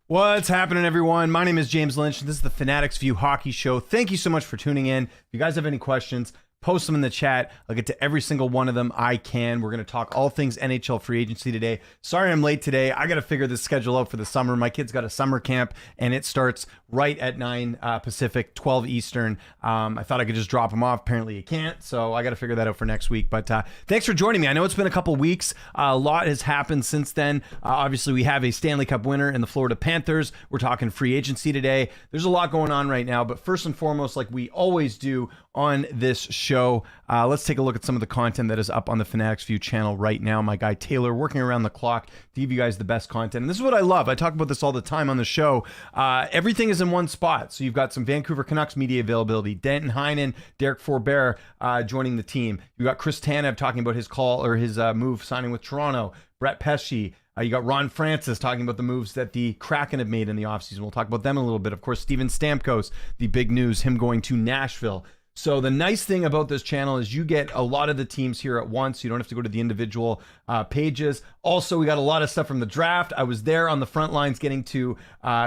What's happening, everyone? My name is James Lynch, and this is the Fanatics View Hockey Show. Thank you so much for tuning in. If you guys have any questions, post them in the chat. I'll get to every single one of them I can. We're going to talk all things NHL free agency today. Sorry I'm late today. I got to figure this schedule out for the summer. My kid's got a summer camp, and it starts right at 9 Pacific, 12 Eastern. I thought I could just drop him off. Apparently you can't, so I got to figure that out for next week. But thanks for joining me. I know it's been a couple weeks. A lot has happened since then. Obviously, we have a Stanley Cup winner in the Florida Panthers. We're talking free agency today. There's a lot going on right now, but first and foremost, like we always do on this show, let's take a look at some of the content that is up on the Fanatics View channel right now. My guy Taylor working around the clock to give you guys the best content. And this is what I love. I talk about this all the time on the show. Everything is in one spot. So you've got some Vancouver Canucks media availability. Denton Heinen, Derek Forbert joining the team. You've got Chris Tanev talking about his call or his move signing with Toronto. Brett Pesce. You got Ron Francis talking about the moves that the Kraken have made in the offseason. We'll talk about them in a little bit. Of course, Steven Stamkos, the big news, him going to Nashville. So the nice thing about this channel is you get a lot of the teams here at once. You don't have to go to the individual pages. Also, we got a lot of stuff from the draft. I was there on the front lines getting to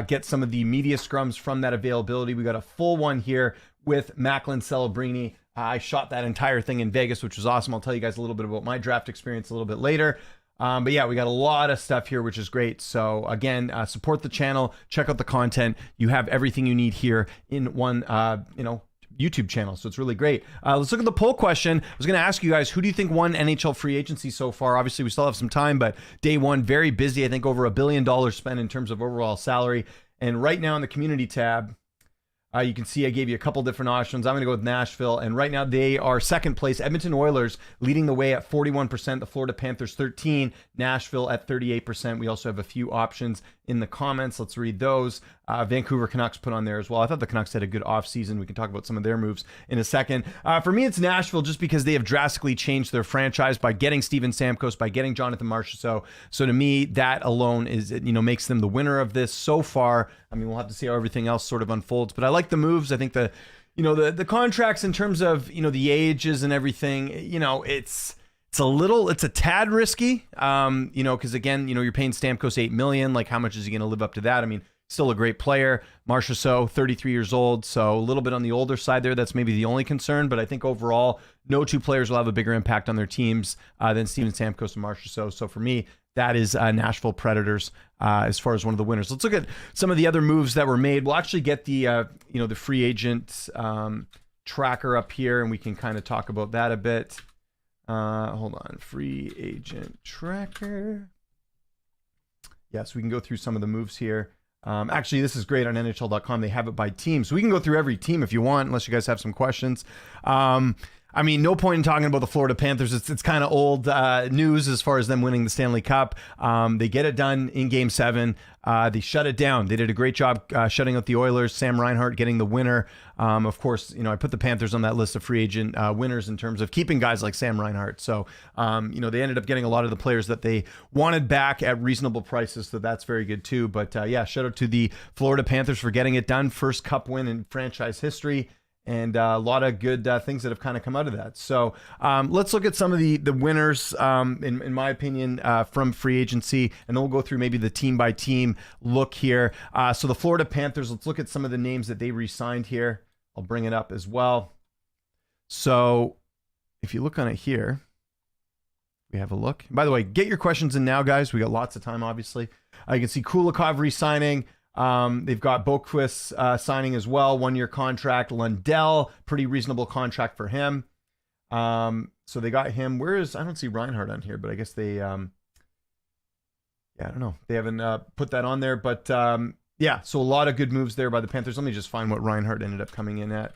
get some of the media scrums from that availability. We got a full one here with Macklin Celebrini. I shot that entire thing in Vegas, which was awesome. I'll tell you guys a little bit about my draft experience a little bit later. But yeah, we got a lot of stuff here, which is great. So again, support the channel, check out the content. You have everything you need here in one, YouTube channel. So it's really great. Let's look at the poll question. I was going to ask you guys, who do you think won NHL free agency so far? Obviously, we still have some time, but day one, very busy. I think over $1 billion spent in terms of overall salary. And right now in the community tab, you can see I gave you a couple different options. I'm going to go with Nashville. And right now they are second place. Edmonton Oilers leading the way at 41%. The Florida Panthers 13%. Nashville at 38%. We also have a few options in the comments. Let's read those. Vancouver Canucks put on there as well. I thought the Canucks had a good offseason. We can talk about some of their moves in a second. For me, it's Nashville just because they have drastically changed their franchise by getting Steven Stamkos, by getting Jonathan Marchessault. So to me, that alone is, makes them the winner of this so far. I mean, we'll have to see how everything else sort of unfolds, but I like the moves. I think the contracts in terms of, the ages and everything, it's a tad risky, because again, you're paying Stamkos $8 million. Like, how much is he going to live up to that? I mean, still a great player. Marchessault, 33 years old, so a little bit on the older side there. That's maybe the only concern, but I think overall, no two players will have a bigger impact on their teams than Steven Stamkos and Marchessault. So for me, that is Nashville Predators as far as one of the winners. Let's look at some of the other moves that were made. We'll actually get the the free agent tracker up here, and we can kind of talk about that a bit. Hold on, free agent tracker. Yes, we can go through some of the moves here. Actually, this is great on NHL.com. They have it by team, so we can go through every team if you want, unless you guys have some questions. I mean, no point in talking about the Florida Panthers. It's kind of old news as far as them winning the Stanley Cup. They get it done in Game 7. They shut it down. They did a great job shutting out the Oilers. Sam Reinhart getting the winner. Of course, I put the Panthers on that list of free agent winners in terms of keeping guys like Sam Reinhart. So, they ended up getting a lot of the players that they wanted back at reasonable prices. So that's very good too. But yeah, shout out to the Florida Panthers for getting it done. First Cup win in franchise history. And a lot of good things that have kind of come out of that. So let's look at some of the winners, in my opinion, from free agency. And then we'll go through maybe the team-by-team look here. So the Florida Panthers, let's look at some of the names that they re-signed here. I'll bring it up as well. So if you look on it here, we have a look. By the way, get your questions in now, guys. We got lots of time, obviously. You can see Kulikov re-signing. They've got Boquist signing as well, 1-year contract. Lundell, pretty reasonable contract for him. So they got him. I don't see Reinhardt on here, but I guess they, I don't know. They haven't put that on there, but yeah, so a lot of good moves there by the Panthers. Let me just find what Reinhardt ended up coming in at.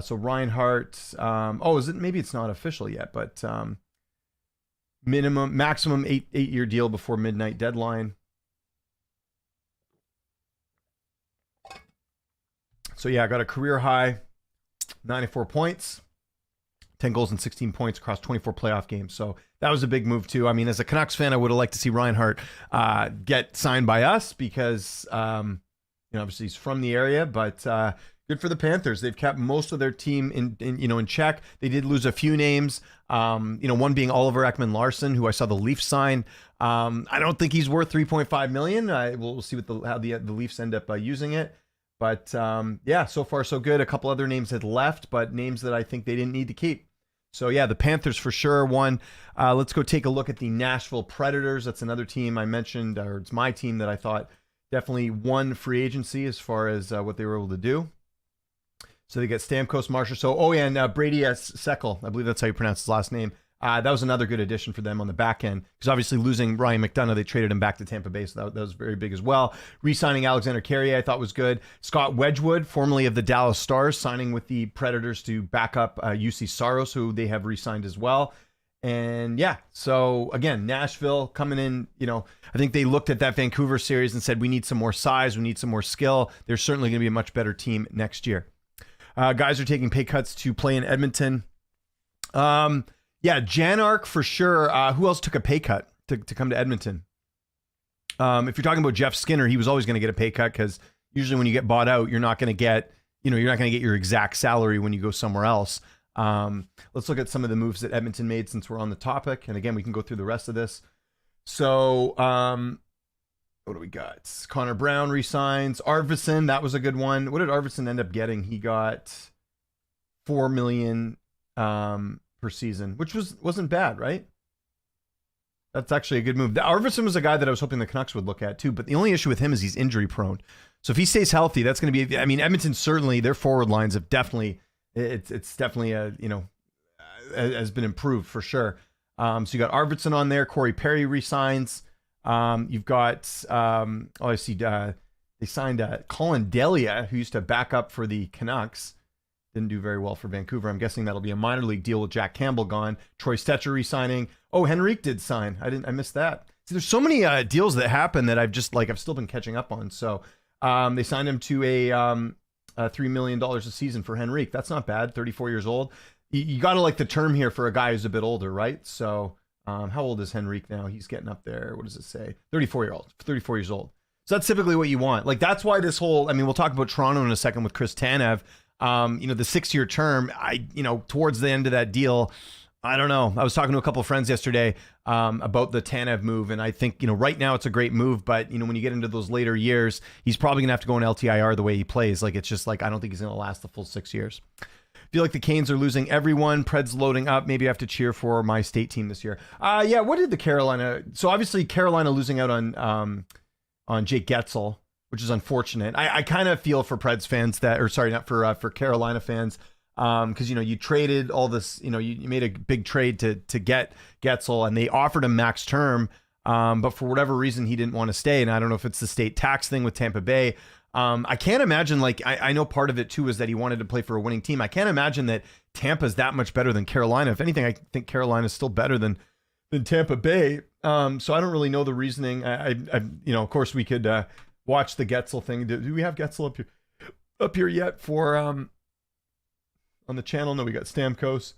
So Reinhardt, maybe it's not official yet, but maximum 8-year deal before midnight deadline. So yeah, I got a career high, 94 points, 10 goals and 16 points across 24 playoff games. So that was a big move too. I mean, as a Canucks fan, I would have liked to see Reinhardt get signed by us because, obviously he's from the area, but good for the Panthers. They've kept most of their team in check. They did lose a few names. One being Oliver Ekman-Larsson, who I saw the Leafs sign. I don't think he's worth 3.5 million. We'll see how the Leafs end up using it. But yeah, so far so good. A couple other names had left, but names that I think they didn't need to keep. So yeah, the Panthers for sure won. Let's go take a look at the Nashville Predators. That's another team I mentioned, or it's my team that I thought definitely won free agency as far as what they were able to do. So they get Stamkos, Marchessault. And Brady Seckel. I believe that's how you pronounce his last name. That was another good addition for them on the back end, because obviously losing Ryan McDonough, they traded him back to Tampa Bay, so that was very big as well. Re-signing Alexander Carrier, I thought was good. Scott Wedgwood, formerly of the Dallas Stars, signing with the Predators to back up UC Saros, who they have re-signed as well. And yeah, so again, Nashville coming in, I think they looked at that Vancouver series and said, we need some more size, we need some more skill. They're certainly going to be a much better team next year. Guys are taking pay cuts to play in Edmonton. Yeah, Janark for sure. Who else took a pay cut to come to Edmonton? If you're talking about Jeff Skinner, he was always going to get a pay cut, because usually when you get bought out, you're not going to get, your exact salary when you go somewhere else. Let's look at some of the moves that Edmonton made since we're on the topic. And again, we can go through the rest of this. So, what do we got? Connor Brown resigns. Arvidsson, that was a good one. What did Arvidsson end up getting? He got $4 million per season, which wasn't bad, right? That's actually a good move. Arvidsson was a guy that I was hoping the Canucks would look at too, but the only issue with him is he's injury prone. So if he stays healthy, that's going to be, Edmonton, certainly their forward lines have definitely, it's definitely has been improved for sure. So you got Arvidsson on there. Corey Perry resigns. You've got, I see, they signed Colin Delia, who used to back up for the Canucks. Didn't do very well for Vancouver. I'm guessing that'll be a minor league deal with Jack Campbell gone. Troy Stecher re-signing. Oh, Henrique did sign. I missed that. See, there's so many deals that happen that I've still been catching up on. So they signed him to a $3 million a season for Henrique. That's not bad. 34 years old. You got to like the term here for a guy who's a bit older, right? So how old is Henrique now? He's getting up there. What does it say? 34 years old. So that's typically what you want. Like, that's why this whole, we'll talk about Toronto in a second with Chris Tanev. The 6-year term, towards the end of that deal, I don't know. I was talking to a couple of friends yesterday about the Tanev move, and I think, right now it's a great move, but, when you get into those later years, he's probably going to have to go in LTIR the way he plays. Like, it's just like, I don't think he's going to last the full 6 years. Feel like the Canes are losing everyone. Preds loading up. Maybe I have to cheer for my state team this year. Yeah, what did the Carolina... So obviously Carolina losing out on Jake Getzel, which is unfortunate. I kind of feel for Preds fans for Carolina fans, because you traded all this, you made a big trade to get Getzel, and they offered him max term, but for whatever reason he didn't want to stay, and I don't know if it's the state tax thing with Tampa Bay. I can't imagine, I know part of it too is that he wanted to play for a winning team. I can't imagine that Tampa's that much better than Carolina. If anything, I think Carolina's still better than Tampa Bay. So I don't really know the reasoning. I of course we could watch the Getzel thing. Do we have Getzel up here yet for on the channel? No, we got Stamkos.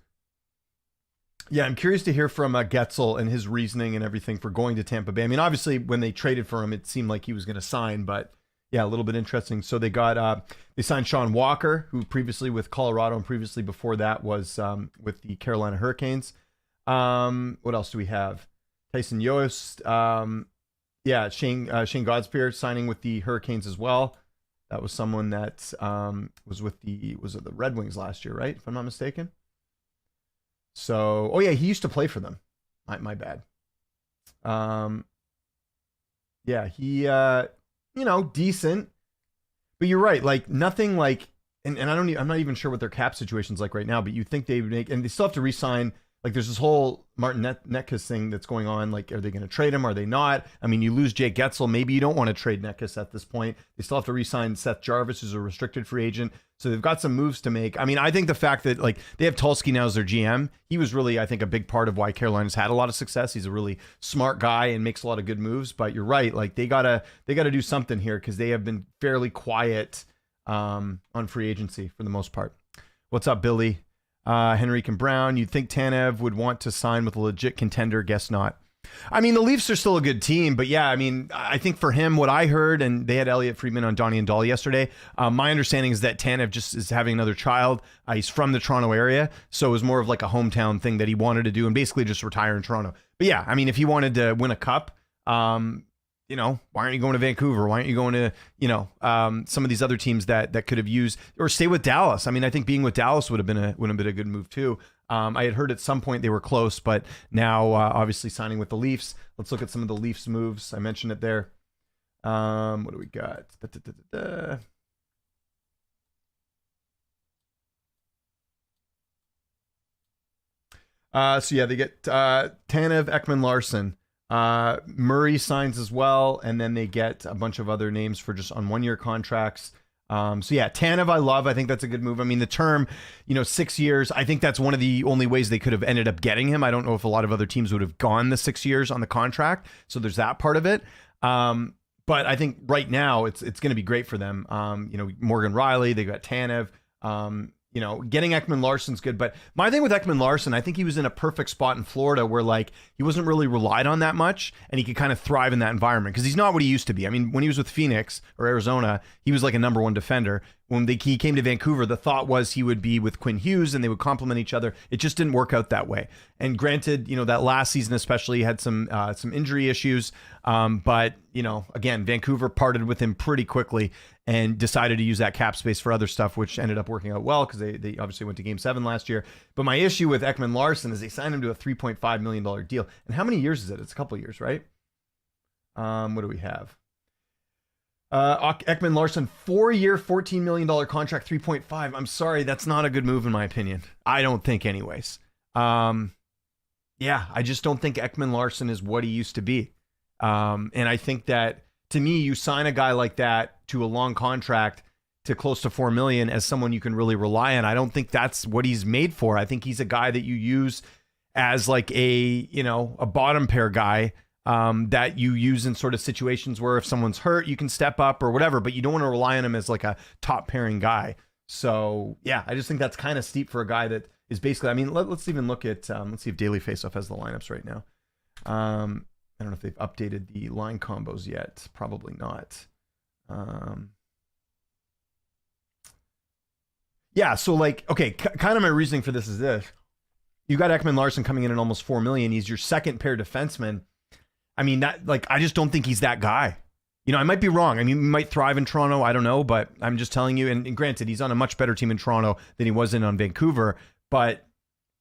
Yeah, I'm curious to hear from Getzel and his reasoning and everything for going to Tampa Bay. Obviously when they traded for him, it seemed like he was going to sign, but yeah, a little bit interesting. So they got they signed Sean Walker, who previously with Colorado and previously before that was with the Carolina Hurricanes. What else do we have? Tyson Yost. Yeah, Shane Godspear signing with the Hurricanes as well. That was someone that was with the Red Wings last year, right? If I'm not mistaken. So, oh yeah, he used to play for them. My bad. Yeah, he decent. But you're right, like nothing like, and I'm not even sure what their cap situation's like right now, but you think they would make, and they still have to re-sign. Like there's this whole Martin Netkus thing that's going on. Like, are they going to trade him? Are they not? You lose Jake Getzel. Maybe you don't want to trade Netkus at this point. They still have to re-sign Seth Jarvis, who's a restricted free agent. So they've got some moves to make. I think the fact that they have Tulsky now as their GM, he was really, I think, a big part of why Carolina's had a lot of success. He's a really smart guy and makes a lot of good moves. But you're right. Like they gotta do something here, because they have been fairly quiet on free agency for the most part. What's up, Billy? Henrique and Brown, you'd think Tanev would want to sign with a legit contender. Guess not. The Leafs are still a good team, but yeah, I think for him, what I heard, and they had Elliot Friedman on Donnie and Dahl yesterday, my understanding is that Tanev just is having another child. He's from the Toronto area, so it was more of like a hometown thing that he wanted to do and basically just retire in Toronto. But yeah, if he wanted to win a cup, Why aren't you going to Vancouver? Why aren't you going to, some of these other teams that could have used, or stay with Dallas? I mean, I think being with Dallas would have been a good move too. I had heard at some point they were close, but now obviously signing with the Leafs. Let's look at some of the Leafs moves. I mentioned it there. What do we got? So yeah, they get Tanev, Ekman Larson. Murray signs as well, and then they get a bunch of other names for just on 1-year contracts. So yeah, Tanev I love. I think that's a good move. I mean, the term, 6 years, I think that's one of the only ways they could have ended up getting him. I don't know if a lot of other teams would have gone the 6 years on the contract. So there's that part of it. But I think right now it's going to be great for them. Morgan Riley, they got Tanev. Getting Ekman Larson's good, but my thing with Ekman Larson, I think he was in a perfect spot in Florida where he wasn't really relied on that much, and he could kind of thrive in that environment because he's not what he used to be. I mean, when he was with Phoenix or Arizona, he was like a number one defender. When he came to Vancouver, the thought was he would be with Quinn Hughes and they would complement each other. It just didn't work out that way. And granted, that last season especially he had some injury issues. But again, Vancouver parted with him pretty quickly and decided to use that cap space for other stuff, which ended up working out well because they obviously went to Game 7 last year. But my issue with Ekman Larson is they signed him to a $3.5 million deal. And how many years is it? It's a couple of years, right? What do we have? Ekman Larson, 4-year, $14 million contract, 3.5. I'm sorry, that's not a good move in my opinion. I don't think anyways. I just don't think Ekman Larson is what he used to be. And I think that, to me, you sign a guy like that to a long contract to close to $4 million as someone you can really rely on. I don't think that's what he's made for. I think he's a guy that you use as like a bottom pair guy that you use in sort of situations where if someone's hurt, you can step up or whatever, but you don't want to rely on him as like a top pairing guy. So yeah, I just think that's kind of steep for a guy that is basically, I mean, let's even look at, let's see if Daily Faceoff has the lineups right now. I don't know if they've updated the line combos yet. Probably not. So like, okay, kind of my reasoning for this is this. You got Ekman Larson coming in at almost $4 million. He's your second pair defenseman. I mean, I just don't think he's that guy. I might be wrong. I mean, he might thrive in Toronto. I don't know, but I'm just telling you. And granted, he's on a much better team in Toronto than he was on Vancouver. But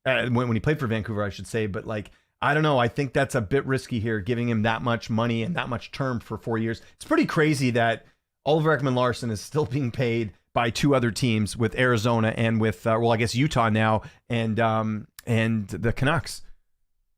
when he played for Vancouver, I should say. But like, I don't know. I think that's a bit risky here, giving him that much money and that much term for 4 years. It's pretty crazy that Oliver Ekman Larson is still being paid by two other teams, with Arizona and with, I guess Utah now, and the Canucks,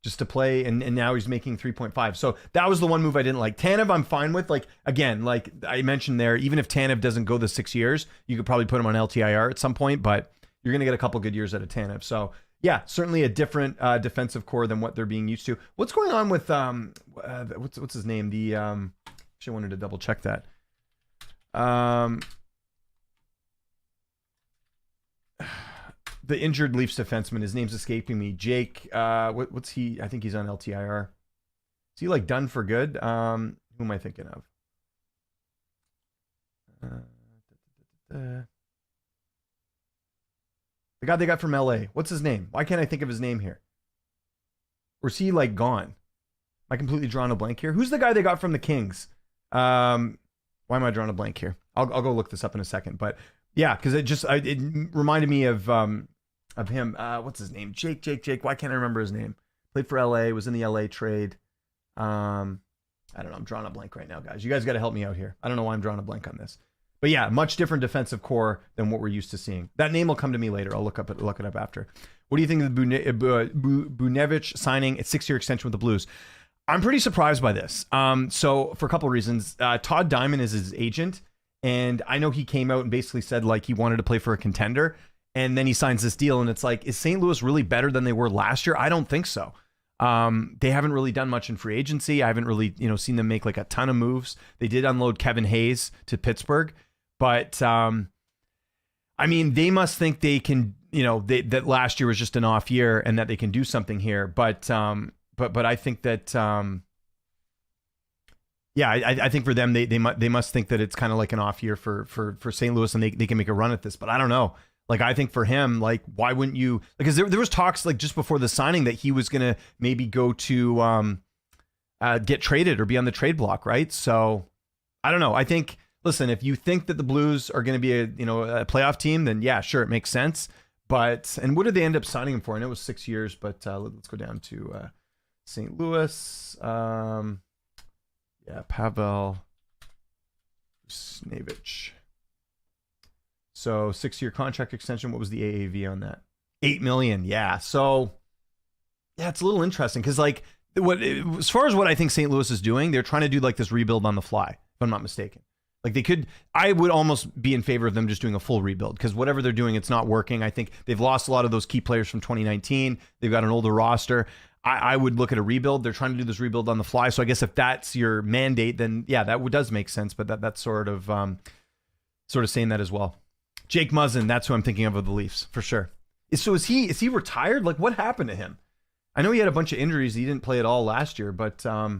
just to play, and now he's making 3.5. So that was the one move I didn't like. Tanev I'm fine with. Like, again, like I mentioned there, even if Tanev doesn't go the 6 years, you could probably put him on LTIR at some point, but you're going to get a couple good years out of Tanev. So yeah, certainly a different defensive core than what they're being used to. What's going on with what's his name? Actually, I wanted to double check that. The injured Leafs defenseman, his name's escaping me. Jake, what's he? I think he's on LTIR. Is he like done for good? Who am I thinking of? The guy they got from LA. What's his name? Why can't I think of his name here? Or is he like gone? Am I completely drawing a blank here? Who's the guy they got from the Kings? Why am I drawing a blank here? I'll go look this up in a second. But yeah, because it reminded me of him. What's his name? Jake. Why can't I remember his name? Played for LA. Was in the LA trade. I don't know. I'm drawing a blank right now, guys. You guys got to help me out here. I don't know why I'm drawing a blank on this. But yeah, much different defensive core than what we're used to seeing. That name will come to me later. I'll look it up after. What do you think of the Bunevich signing a 6-year extension with the Blues? I'm pretty surprised by this. So for a couple of reasons, Todd Diamond is his agent, and I know he came out and basically said like he wanted to play for a contender, and then he signs this deal, and it's like, is St. Louis really better than they were last year? I don't think so. They haven't really done much in free agency. I haven't really, seen them make like a ton of moves. They did unload Kevin Hayes to Pittsburgh, but I mean, they must think they can, that last year was just an off year and that they can do something here. But I think that, I think for them, they must think that it's kind of like an off year for St. Louis, and they can make a run at this. But I don't know. Like, I think for him, like, why wouldn't you? Because there was talks like just before the signing that he was gonna maybe go to get traded or be on the trade block, right? So I don't know. I think, listen, if you think that the Blues are going to be a playoff team, then yeah, sure, it makes sense. But, and what did they end up signing him for? I know it was 6 years, but let's go down to St. Louis. Pavel Snavich. So 6-year contract extension. What was the AAV on that? $8 million. Yeah. So yeah, it's a little interesting because like as far as what I think St. Louis is doing, they're trying to do like this rebuild on the fly, if I'm not mistaken. Like I would almost be in favor of them just doing a full rebuild because whatever they're doing, it's not working. I think they've lost a lot of those key players from 2019. They've got an older roster. I would look at a rebuild. They're trying to do this rebuild on the fly. So I guess if that's your mandate, then yeah, that does make sense. But that's sort of saying that as well. Jake Muzzin, that's who I'm thinking of the Leafs for sure. So is he retired? Like what happened to him? I know he had a bunch of injuries. He didn't play at all last year, but yeah,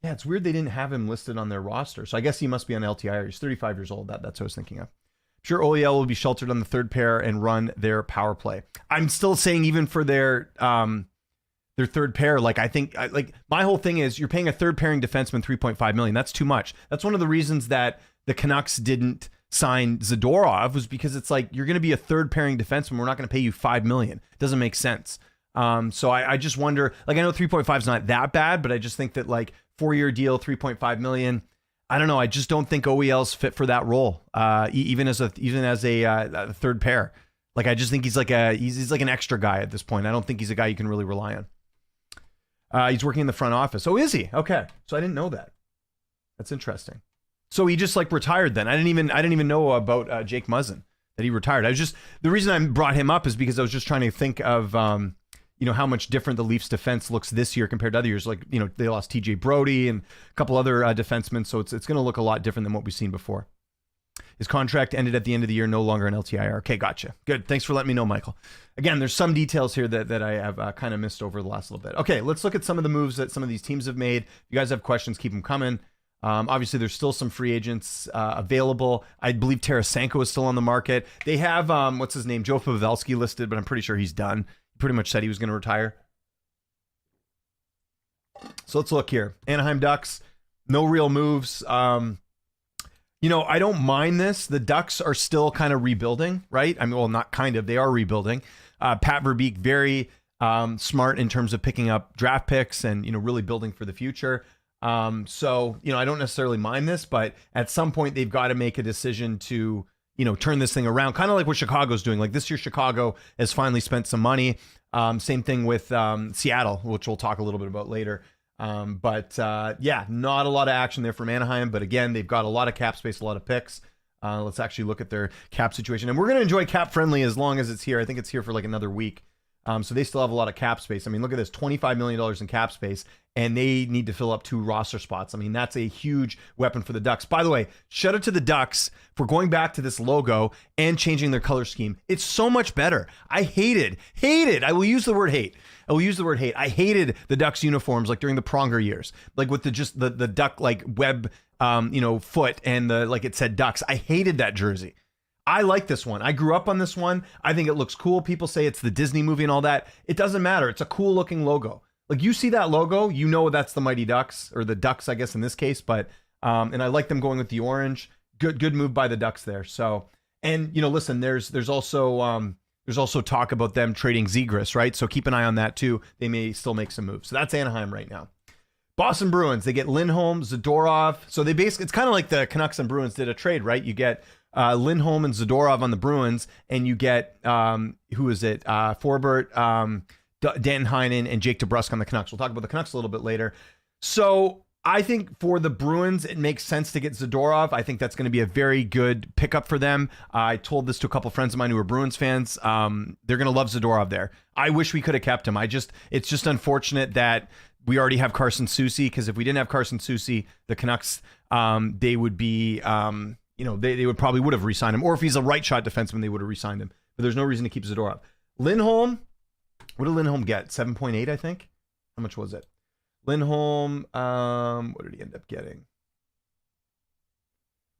it's weird they didn't have him listed on their roster. So I guess he must be on LTIR. He's 35 years old. That's what I was thinking of. Sure, OEL will be sheltered on the third pair and run their power play. I'm still saying even for their third pair, like I think like my whole thing is you're paying a third pairing defenseman $3.5 million. That's too much. That's one of the reasons that the Canucks didn't sign Zadorov was because it's like you're going to be a third pairing defenseman. We're not going to pay you $5 million. It doesn't make sense. So I just wonder, like I know 3.5 is not that bad, but I just think that like 4-year deal, $3.5 million. I don't know. I just don't think OEL's fit for that role. Even as a third pair. Like I just think he's like an extra guy at this point. I don't think he's a guy you can really rely on. He's working in the front office. Oh, is he? Okay. So I didn't know that. That's interesting. So he just like retired then. I didn't even know about Jake Muzzin that he retired. The reason I brought him up is because I was just trying to think of how much different the Leafs defense looks this year compared to other years. Like, they lost TJ Brody and a couple other defensemen. So it's going to look a lot different than what we've seen before. His contract ended at the end of the year, no longer an LTIR. Okay, gotcha. Good. Thanks for letting me know, Michael. Again, there's some details here that I have kind of missed over the last little bit. Okay, let's look at some of the moves that some of these teams have made. If you guys have questions, keep them coming. Obviously, there's still some free agents available. I believe Tarasenko is still on the market. They have, what's his name, Joe Pavelski listed, but I'm pretty sure he's done. He pretty much said he was going to retire. So let's look here. Anaheim Ducks, no real moves. I don't mind this. The Ducks are still kind of rebuilding, right? I mean, well, not kind of. They are rebuilding. Pat Verbeek, very smart in terms of picking up draft picks and, really building for the future. So, I don't necessarily mind this, but at some point they've got to make a decision to, turn this thing around, kind of like what Chicago's doing. Like this year, Chicago has finally spent some money. Same thing with Seattle, which we'll talk a little bit about later. But not a lot of action there from Anaheim. But again, they've got a lot of cap space, a lot of picks. Let's actually look at their cap situation. And we're going to enjoy cap friendly as long as it's here. I think it's here for like another week. So they still have a lot of cap space. I mean, look at this, $25 million in cap space, and they need to fill up 2 roster spots. I mean, that's a huge weapon for the Ducks. By the way, shout out to the Ducks for going back to this logo and changing their color scheme. It's so much better. I hated, I will use the word hate. I hated the Ducks uniforms like during the Pronger years, like with the duck like web, foot and like it said Ducks. I hated that jersey. I like this one. I grew up on this one. I think it looks cool. People say it's the Disney movie and all that. It doesn't matter. It's a cool looking logo. Like you see that logo, that's the Mighty Ducks, or the Ducks, I guess in this case. But and I like them going with the orange. Good move by the Ducks there. So, and listen, there's also talk about them trading Zegras, right? So keep an eye on that too. They may still make some moves. So that's Anaheim right now. Boston Bruins, they get Lindholm, Zadorov. So they basically, it's kind of like the Canucks and Bruins did a trade, right? You get Lindholm and Zadorov on the Bruins, and you get Forbert, Dan Heinen, and Jake DeBrusk on the Canucks. We'll talk about the Canucks a little bit later. So I think for the Bruins, it makes sense to get Zadorov. I think that's going to be a very good pickup for them. I told this to a couple friends of mine who are Bruins fans. They're going to love Zadorov there. I wish we could have kept him. It's just unfortunate that we already have Carson Soucy, because if we didn't have Carson Soucy, the Canucks, they would be, they would have re-signed him. Or if he's a right shot defenseman, they would have re-signed him. But there's no reason to keep Zadorov. Lindholm, what did Lindholm get? 7.8, I think. How much was it? Lindholm, what did he end up getting?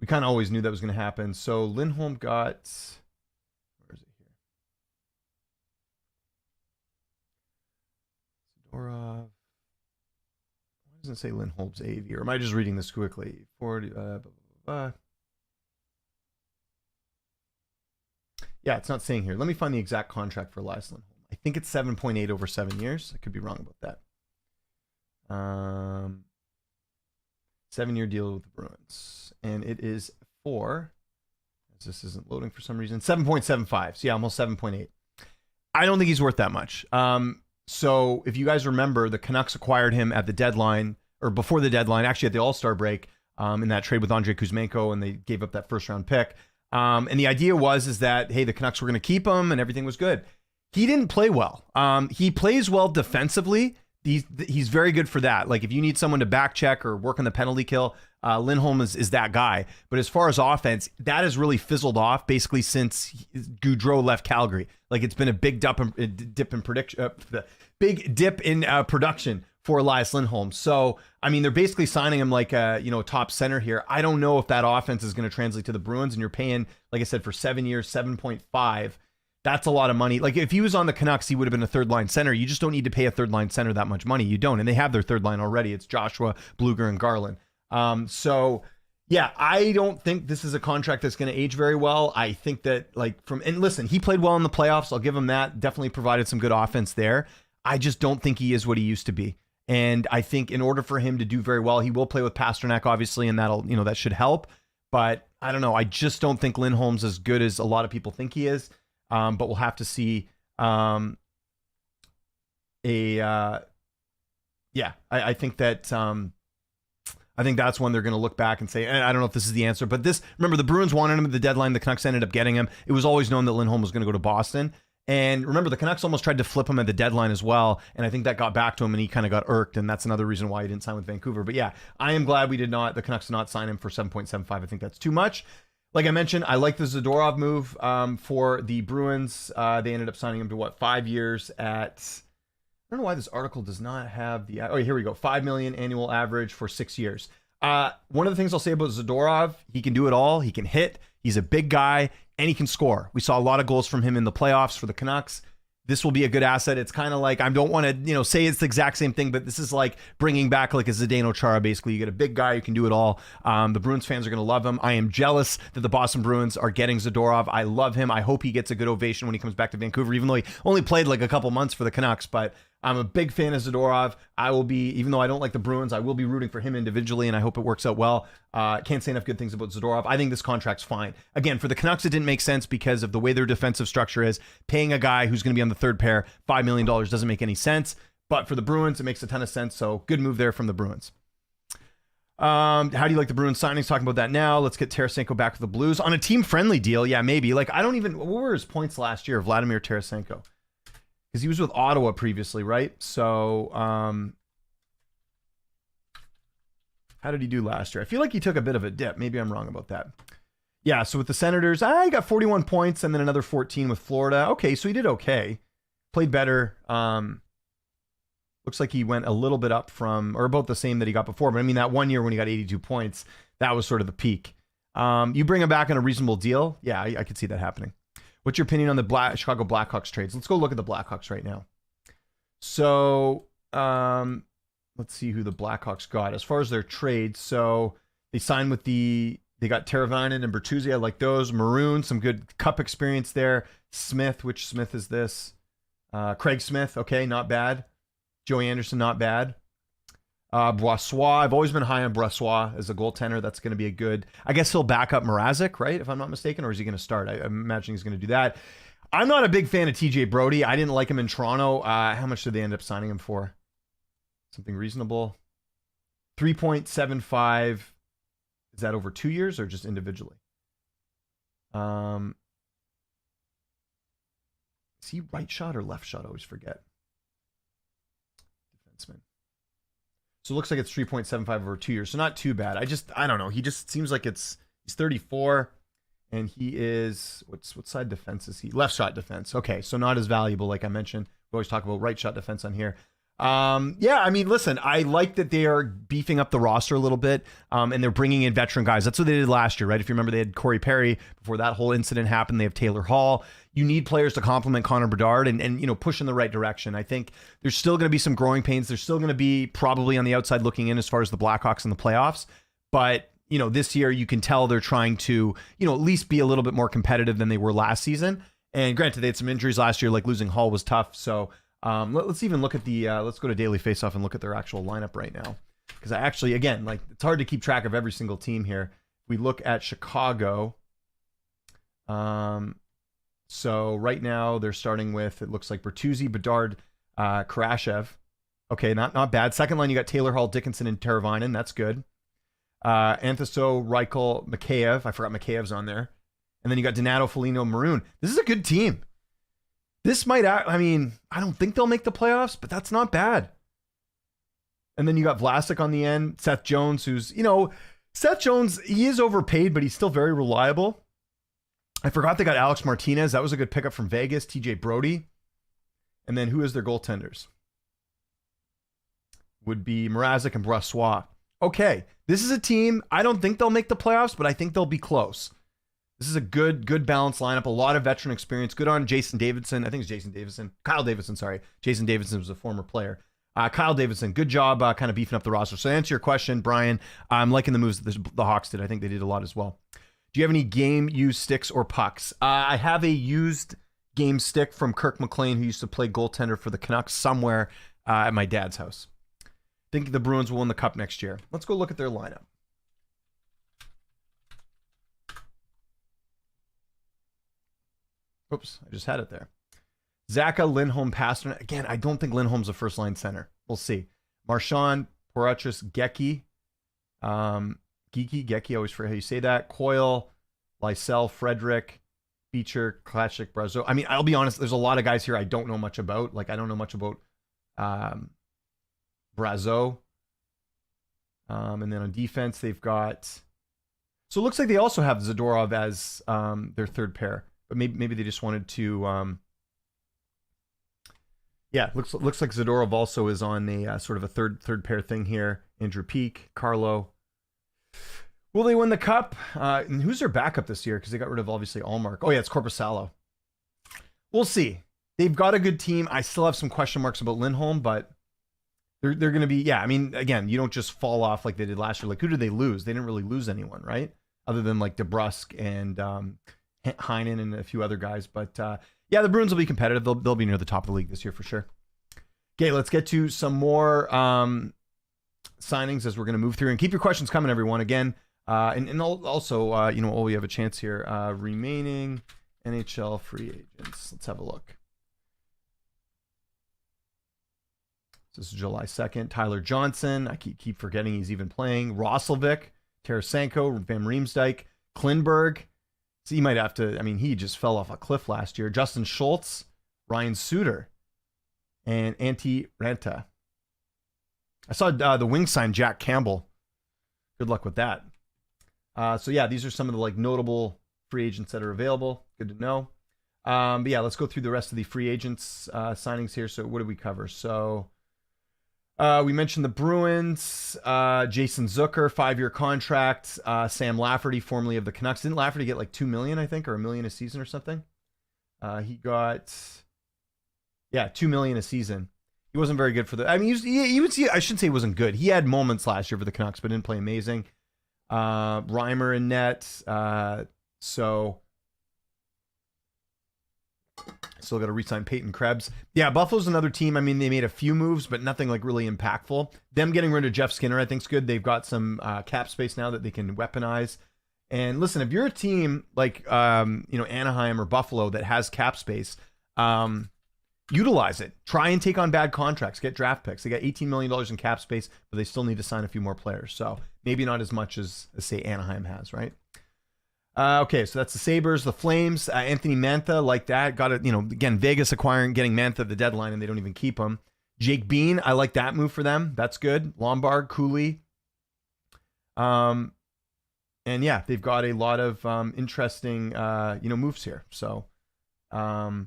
We kind of always knew that was going to happen. So Lindholm got, where is it here? Zadorov. Doesn't say Lindholm's AV, or am I just reading this quickly? 40. Yeah, it's not saying here. Let me find the exact contract for Elias Lindholm. I think it's 7.8 over 7 years. I could be wrong about that. 7-year deal with the Bruins, and it is for, as this isn't loading for some reason, 7.75. So yeah, almost 7.8. I don't think he's worth that much. So if you guys remember, the Canucks acquired him at the deadline, or before the deadline, actually at the All-Star break, in that trade with Andrei Kuzmenko, and they gave up that first-round pick. And the idea is that, hey, the Canucks were going to keep him, and everything was good. He didn't play well. He plays well defensively. He's very good for that. Like if you need someone to back check or work on the penalty kill, Lindholm is that guy. But as far as offense, that has really fizzled off basically since Gaudreau left Calgary. Like it's been a big dip in production for Elias Lindholm. So I mean, they're basically signing him like a top center here. I don't know if that offense is going to translate to the Bruins. And you're paying, like I said, for 7 years, 7.5. That's a lot of money. Like if he was on the Canucks, he would have been a third line center. You just don't need to pay a third line center that much money. You don't. And they have their third line already. It's Joshua, Bluger, and Garland. So yeah, I don't think this is a contract that's going to age very well. I think that and listen, he played well in the playoffs. I'll give him that. Definitely provided some good offense there. I just don't think he is what he used to be. And I think in order for him to do very well, he will play with Pasternak, obviously, and that should help. But I don't know. I just don't think Lindholm's as good as a lot of people think he is. But we'll have to see. I think that I think that's when they're going to look back and say, I don't know if this is the answer, but remember the Bruins wanted him at the deadline. The Canucks ended up getting him. It was always known that Lindholm was going to go to Boston. And remember, the Canucks almost tried to flip him at the deadline as well. And I think that got back to him and he kind of got irked. And that's another reason why he didn't sign with Vancouver. But yeah, I am glad the Canucks did not sign him for 7.75. I think that's too much. Like I mentioned, I like the Zadorov move for the Bruins. They ended up signing him to 5 years at, I don't know why this article does not have the, here we go, $5 million annual average for 6 years. One of the things I'll say about Zadorov, he can do it all. He can hit. He's a big guy and he can score. We saw a lot of goals from him in the playoffs for the Canucks. This will be a good asset. It's kind of like, I don't want to, say it's the exact same thing, but this is like bringing back like a Zdeno Chara, basically. You get a big guy who can do it all. The Bruins fans are going to love him. I am jealous that the Boston Bruins are getting Zadorov. I love him. I hope he gets a good ovation when he comes back to Vancouver, even though he only played like a couple months for the Canucks. But I'm a big fan of Zadorov. I will be, even though I don't like the Bruins, I will be rooting for him individually, and I hope it works out well. Can't say enough good things about Zadorov. I think this contract's fine. Again, for the Canucks, it didn't make sense because of the way their defensive structure is. Paying a guy who's going to be on the third pair $5 million doesn't make any sense. But for the Bruins, it makes a ton of sense. So good move there from the Bruins. How do you like the Bruins signings? Talking about that now. Let's get Tarasenko back with the Blues on a team-friendly deal. Yeah, maybe. Like, I don't even... What were his points last year, Vladimir Tarasenko? Because he was with Ottawa previously, right? So, how did he do last year? I feel like he took a bit of a dip. Maybe I'm wrong about that. Yeah, so with the Senators, he got 41 points and then another 14 with Florida. Okay, so he did okay. Played better. Looks like he went a little bit up from, or about the same that he got before. But I mean, that 1 year when he got 82 points, that was sort of the peak. You bring him back on a reasonable deal. Yeah, I could see that happening. What's your opinion on the Chicago Blackhawks trades? Let's go look at the Blackhawks right now. So let's see who the Blackhawks got. As far as their trades, so they signed with they got Teravainen and Bertuzzi. I like those. Maroon, some good cup experience there. Smith, which Smith is this? Craig Smith, okay, not bad. Joey Anderson, not bad. Brossois, I've always been high on Brossois as a goaltender. That's going to be a good, I guess he'll back up Mrazek, right? If I'm not mistaken, or is he going to start? I imagine he's going to do that. I'm not a big fan of TJ Brody. I didn't like him in Toronto. How much did they end up signing him for? Something reasonable. 3.75. Is that over 2 years or just individually? Is he right shot or left shot? I always forget. Defenseman. So it looks like it's 3.75 over 2 years. So not too bad. I don't know. He just seems like he's 34 and he is, what side defense is he? Left shot defense. Okay. So not as valuable. Like I mentioned, we always talk about right shot defense on here. Yeah, I mean, listen, I like that they are beefing up the roster a little bit, and they're bringing in veteran guys. That's what they did last year, right? If you remember, they had Corey Perry before that whole incident happened. They have Taylor Hall. You need players to complement Connor Bedard and push in the right direction. I think there's still going to be some growing pains. There's still going to be probably on the outside looking in as far as the Blackhawks in the playoffs. But, this year you can tell they're trying to, at least be a little bit more competitive than they were last season. And granted, they had some injuries last year, like losing Hall was tough. So let's even look at let's go to Daily Faceoff and look at their actual lineup right now. Because I actually, again, it's hard to keep track of every single team here. We look at Chicago. So right now they're starting with, it looks like Bertuzzi, Bedard, Karashev. Okay, not bad. Second line, you got Taylor Hall, Dickinson, and Teravainen. That's good. Anthuso, Reichel, Mikheyev. I forgot Mikheyev's on there. And then you got Donato, Foligno, Maroon. This is a good team. This might, I don't think they'll make the playoffs, but that's not bad. And then you got Vlasic on the end, Seth Jones, who's, Seth Jones, he is overpaid, but he's still very reliable. I forgot they got Alex Martinez. That was a good pickup from Vegas, TJ Brody. And then who is their goaltenders? Would be Mrazek and Brossoit. Okay, this is a team, I don't think they'll make the playoffs, but I think they'll be close. This is a good balanced lineup. A lot of veteran experience. Good on Jason Davidson. I think it's Jason Davidson. Kyle Davidson, sorry. Jason Davidson was a former player. Kyle Davidson, good job kind of beefing up the roster. So to answer your question, Brian, I'm liking the moves that the Hawks did. I think they did a lot as well. Do you have any game used sticks or pucks? I have a used game stick from Kirk McLean, who used to play goaltender for the Canucks somewhere at my dad's house. I think the Bruins will win the cup next year. Let's go look at their lineup. Oops, I just had it there. Zaka, Lindholm, Pasternak. Again, I don't think Lindholm's a first-line center. We'll see. Marchand, Porachus, Geki. Geki, I always forget how you say that. Coyle, Lysell, Frederick, Beecher, Klashik, Brazeau. I'll be honest, there's a lot of guys here I don't know much about. I don't know much about Brazeau. And then on defense, they've got... So it looks like they also have Zadorov as their third pair. But maybe they just wanted to... looks like Zadorov also is on a sort of a third pair thing here. Andrew Peak, Carlo. Will they win the cup? And who's their backup this year? Because they got rid of, obviously, Allmark. Oh, yeah, it's Korpisalo. We'll see. They've got a good team. I still have some question marks about Lindholm, but they're going to be... again, you don't just fall off like they did last year. Who did they lose? They didn't really lose anyone, right? Other than, DeBrusk and Heinen and a few other guys. But, the Bruins will be competitive. They'll be near the top of the league this year for sure. Okay, let's get to some more signings as we're going to move through. And keep your questions coming, everyone. Again, and also, while we have a chance here, remaining NHL free agents. Let's have a look. This is July 2nd. Tyler Johnson. I keep forgetting he's even playing. Roslovic, Tarasenko, Van Riemsdyk, Klingberg. So he might have to, he just fell off a cliff last year. Justin Schultz, Ryan Suter, and Antti Ranta. I saw the Wings sign Jack Campbell. Good luck with that. These are some of the notable free agents that are available. Good to know. Let's go through the rest of the free agents signings here. So what did we cover? So we mentioned the Bruins, Jason Zucker, 5-year contract, Sam Lafferty, formerly of the Canucks. Didn't Lafferty get $2 million, I think, or $1 million a season or something? He got, $2 million a season. He wasn't very good for the, you would see, I shouldn't say he wasn't good. He had moments last year for the Canucks, but didn't play amazing. Reimer in net. Still got to re-sign Peyton Krebs. Yeah, Buffalo's another team. They made a few moves, but nothing really impactful. Them getting rid of Jeff Skinner, I think, is good. They've got some cap space now that they can weaponize. And listen, if you're a team like Anaheim or Buffalo that has cap space, utilize it. Try and take on bad contracts. Get draft picks. They got $18 million in cap space, but they still need to sign a few more players. So maybe not as much as say, Anaheim has, right? Okay, so that's the Sabres, the Flames, Anthony Mantha, like that. Got it, again, Vegas getting Mantha at the deadline, and they don't even keep him. Jake Bean, I like that move for them. That's good. Lombard, Cooley. And they've got a lot of interesting, moves here. So, as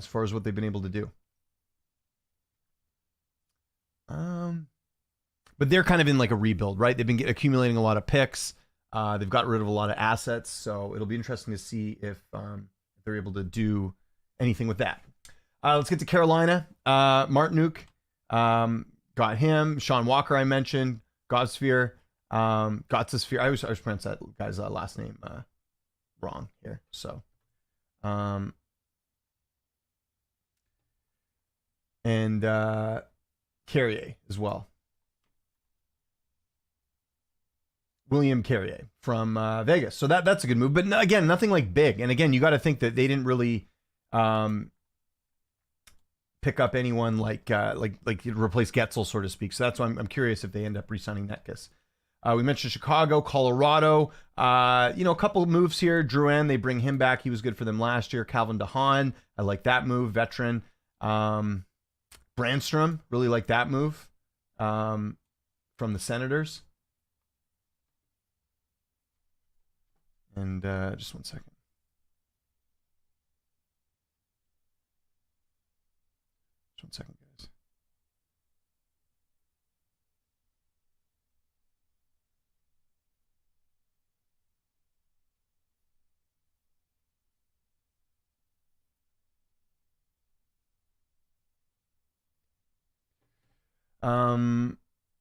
far as what they've been able to do. But they're kind of in like a rebuild, right? They've been accumulating a lot of picks. They've got rid of a lot of assets, so it'll be interesting to see if they're able to do anything with that. Let's get to Carolina. Martinuk, got him. Sean Walker, I mentioned. Godsphere, Gotsasphere. I always pronounce that guy's last name wrong here. So, and Carrier as well. William Carrier from Vegas. So that's a good move. But again, nothing like big. And again, you got to think that they didn't really pick up anyone like replace Getzel, so to speak. So that's why I'm curious if they end up re-signing Netkus. We mentioned Chicago, Colorado. A couple of moves here. Drouin, they bring him back. He was good for them last year. Calvin DeHaan, I like that move. Veteran. Brandstrom, really like that move from the Senators. And just 1 second. Just 1 second, guys.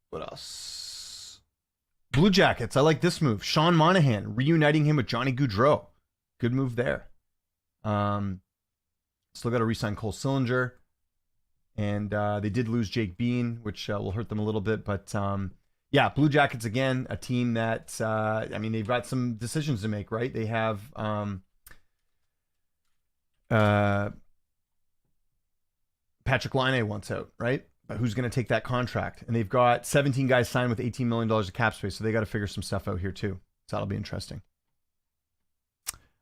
What else? Blue Jackets. I like this move. Sean Monahan, reuniting him with Johnny Gaudreau. Good move there. Still got to re-sign Cole Sillinger. And they did lose Jake Bean, which will hurt them a little bit. But yeah, Blue Jackets, again, a team that, they've got some decisions to make, right? They have Patrick Laine wants out, right? But who's going to take that contract? And they've got 17 guys signed with $18 million of cap space, so they got to figure some stuff out here too. So that'll be interesting.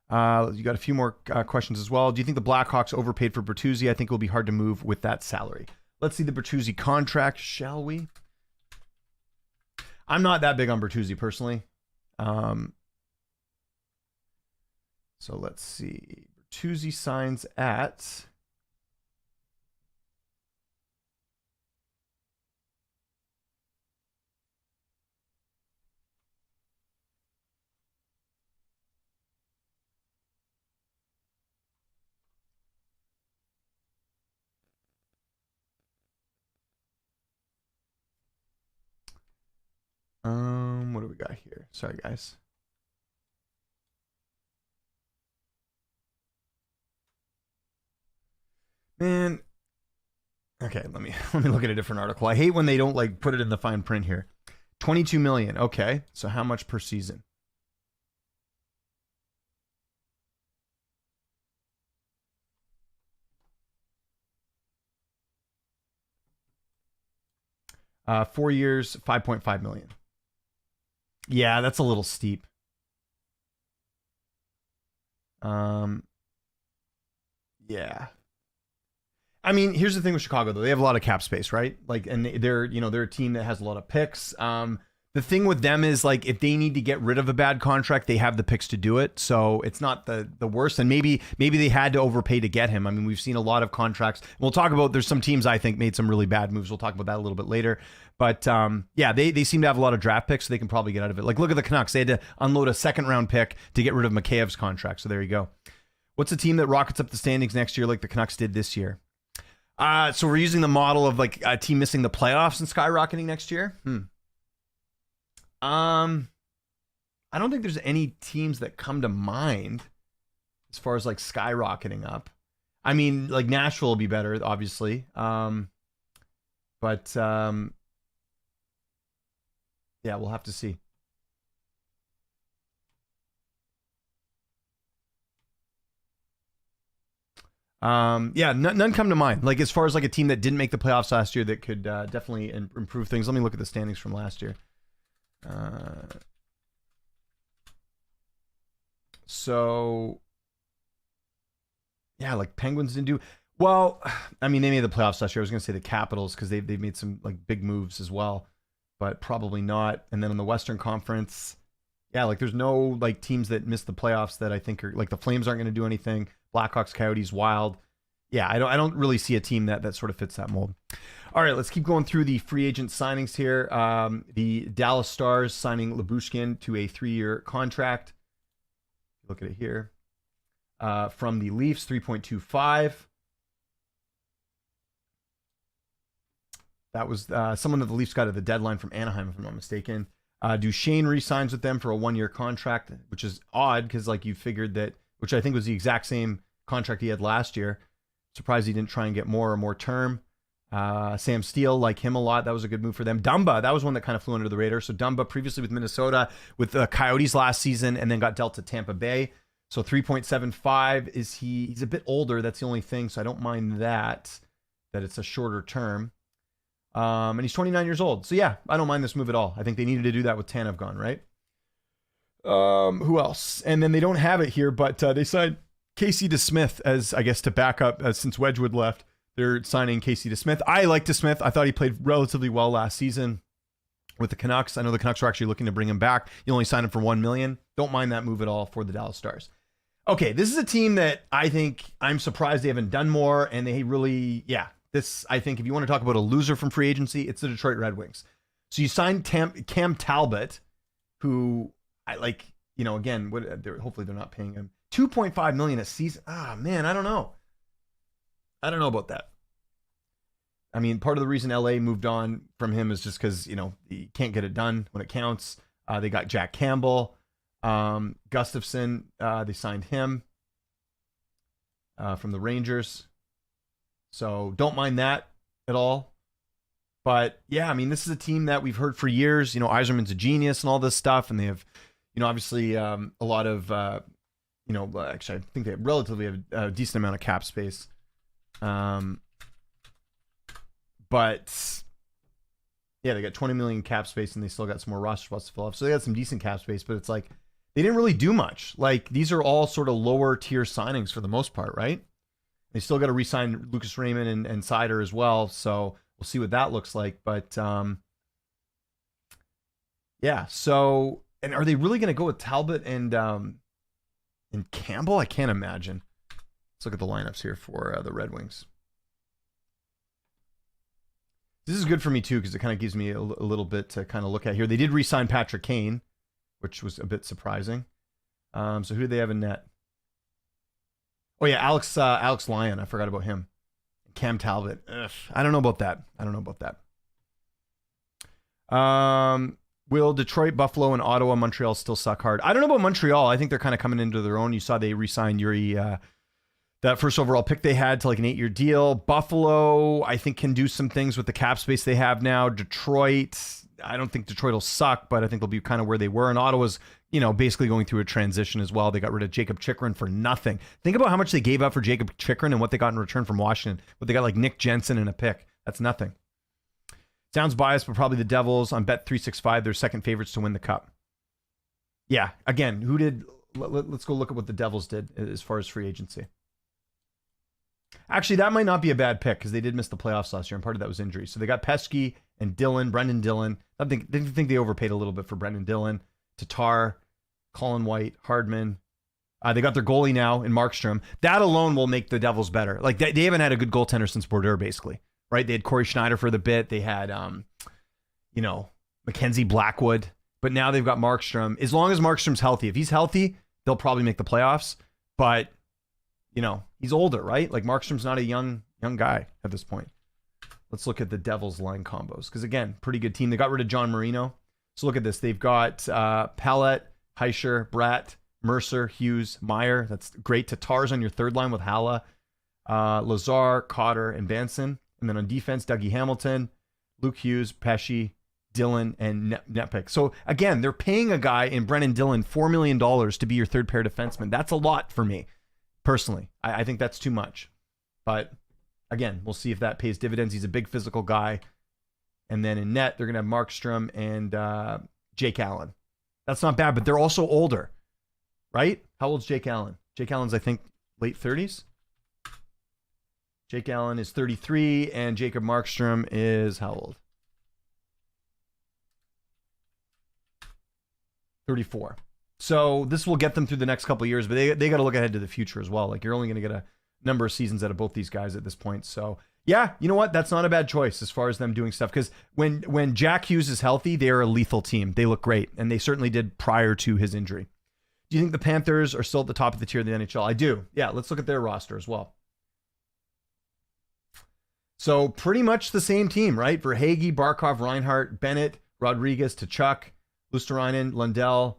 You got a few more questions as well. Do you think the Blackhawks overpaid for Bertuzzi? I think it will be hard to move with that salary. Let's see the Bertuzzi contract, shall we? I'm not that big on Bertuzzi personally. So let's see. Bertuzzi signs at... what do we got here? Sorry, guys. Man. Okay, let me look at a different article. I hate when they don't like put it in the fine print here. 22 million. Okay. So how much per season? Uh, 4 years, 5.5 million. Yeah, that's a little steep. Yeah. I mean, here's the thing with Chicago, though. They have a lot of cap space, right? Like, and they're a team that has a lot of picks. The thing with them is, like, if they need to get rid of a bad contract, they have the picks to do it. So it's not the worst. And maybe they had to overpay to get him. I mean, we've seen a lot of contracts. We'll talk about, there's some teams I think made some really bad moves. We'll talk about that a little bit later. But yeah, they seem to have a lot of draft picks, so they can probably get out of it. Like, look at the Canucks. They had to unload a second-round pick to get rid of Makheyev's contract. So there you go. What's a team that rockets up the standings next year like the Canucks did this year? So we're using the model of like a team missing the playoffs and skyrocketing next year. I don't think there's any teams that come to mind as far as like skyrocketing up. I mean, like Nashville will be better, obviously. But yeah, we'll have to see. Yeah, none come to mind. Like as far as like a team that didn't make the playoffs last year that could definitely improve things. Let me look at the standings from last year. So yeah, like Penguins didn't do well. I mean, they made the playoffs last year. I was gonna say the Capitals because they've made some like big moves as well, but probably not. And then in the Western Conference, yeah, like there's no like teams that missed the playoffs that I think are like the Flames aren't gonna do anything. Blackhawks, Coyotes, Wild. yeah, I don't really see a team that sort of fits that mold. All right, let's keep going through the free agent signings here. The Dallas Stars signing Lyubushkin to a 3-year contract. Look at it here. From the Leafs, 3.25. That was someone that the Leafs got at the deadline from Anaheim, if I'm not mistaken. Duchesne re-signs with them for a 1-year contract, which is odd because like you figured that, which I think was the exact same contract he had last year. Surprised he didn't try and get more term. Sam Steele, like him a lot. That was a good move for them. Dumba, that was one that kind of flew under the radar. So Dumba previously with Minnesota, with the Coyotes last season, and then got dealt to Tampa Bay. So 3.75 is he's a bit older. That's the only thing. So I don't mind that it's a shorter term. And he's 29 years old. So yeah, I don't mind this move at all. I think they needed to do that with Tanev gone, right? Who else? And then they don't have it here, but they signed Casey DeSmith as, I guess, to back up since Wedgwood left. They're signing Casey DeSmith. I like DeSmith. I thought he played relatively well last season with the Canucks. I know the Canucks were actually looking to bring him back. You only signed him for $1 million. Don't mind that move at all for the Dallas Stars. Okay, this is a team that I think I'm surprised they haven't done more, and they really, this, I think if you want to talk about a loser from free agency, it's the Detroit Red Wings. So you signed Cam Talbot, who I like, again, hopefully they're not paying him $2.5 million a season. Man, I don't know. I don't know about that. I mean, part of the reason LA moved on from him is just because, he can't get it done when it counts. They got Jack Campbell. Gustafson, they signed him from the Rangers. So don't mind that at all. But yeah, I mean, this is a team that we've heard for years. Yzerman's a genius and all this stuff. And they have, obviously a lot of, actually, I think they relatively have a decent amount of cap space. But yeah, they got 20 million cap space and they still got some more roster spots to fill up. So they got some decent cap space, but it's like they didn't really do much. Like these are all sort of lower tier signings for the most part, right? They still got to re-sign Lucas Raymond and Sider as well. So we'll see what that looks like. But yeah, so and are they really going to go with Talbot and Campbell? I can't imagine. Let's look at the lineups here for the Red Wings. This is good for me, too, because it kind of gives me a little bit to kind of look at here. They did re-sign Patrick Kane, which was a bit surprising. So who do they have in net? Oh, yeah, Alex Lyon. I forgot about him. Cam Talbot. Ugh, I don't know about that. Will Detroit, Buffalo, and Ottawa, Montreal still suck hard? I don't know about Montreal. I think they're kind of coming into their own. You saw they re-signed Yuri, that first overall pick they had, to like an 8-year deal. Buffalo, I think, can do some things with the cap space they have now. Detroit, I don't think Detroit will suck, but I think they'll be kind of where they were. And Ottawa's, basically going through a transition as well. They got rid of Jacob Chychrun for nothing. Think about how much they gave up for Jacob Chychrun and what they got in return from Washington. But they got like Nick Jensen and a pick. That's nothing. Sounds biased, but probably the Devils on Bet365. They're second favorites to win the cup. Yeah, again, let's go look at what the Devils did as far as free agency. Actually, that might not be a bad pick because they did miss the playoffs last year, and part of that was injury. So they got Pesky and Brendan Dillon. I think they overpaid a little bit for Brendan Dillon. Tatar, Colin White, Hardman. They got their goalie now in Markstrom. That alone will make the Devils better. Like they haven't had a good goaltender since Bordeaux, basically. Right? They had Corey Schneider for the bit. They had, Mackenzie Blackwood. But now they've got Markstrom. As long as Markstrom's healthy, if he's healthy, they'll probably make the playoffs. But he's older, right? Like Markstrom's not a young guy at this point. Let's look at the Devils line combos. Because again, pretty good team. They got rid of John Marino. So look at this. They've got Pallet, Heischer, Bratt, Mercer, Hughes, Meyer. That's great. Tatar's on your third line with Halla, Lazar, Cotter, and Vanson. And then on defense, Dougie Hamilton, Luke Hughes, Pesci, Dillon, and Netpick. So again, they're paying a guy in Brennan Dillon $4 million to be your third pair defenseman. That's a lot for me. Personally, I think that's too much. But again, we'll see if that pays dividends. He's a big physical guy. And then in net, they're going to have Markstrom and Jake Allen. That's not bad, but they're also older, right? How old's Jake Allen? Jake Allen's, I think, late 30s. Jake Allen is 33, and Jacob Markstrom is how old? 34. So this will get them through the next couple of years, but they got to look ahead to the future as well. Like you're only going to get number of seasons out of both these guys at this point. So yeah, you know what? That's not a bad choice as far as them doing stuff, because when Jack Hughes is healthy, they are a lethal team. They look great, and they certainly did prior to his injury. Do you think the Panthers are still at the top of the tier of the NHL? I do. Yeah, let's look at their roster as well. So pretty much the same team, right? Verhaeghe, Barkov, Reinhart, Bennett, Rodriguez, Tkachuk, Luosterainen, Lundell.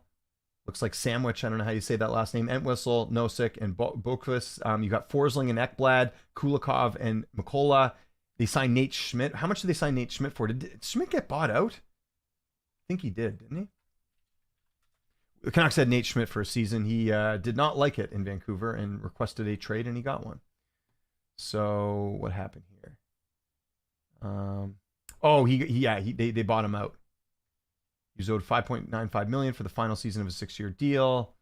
Looks like Sandwich. I don't know how you say that last name. Entwistle, Nosek, and Boqvist. You got Forsling and Ekblad, Kulikov, and Mikola. They signed Nate Schmidt. How much did they sign Nate Schmidt for? Did Schmidt get bought out? I think he did, didn't he? The Canucks had Nate Schmidt for a season. He did not like it in Vancouver and requested a trade, and he got one. So what happened here? They bought him out. He was owed $5.95 million for the final season of a 6-year deal.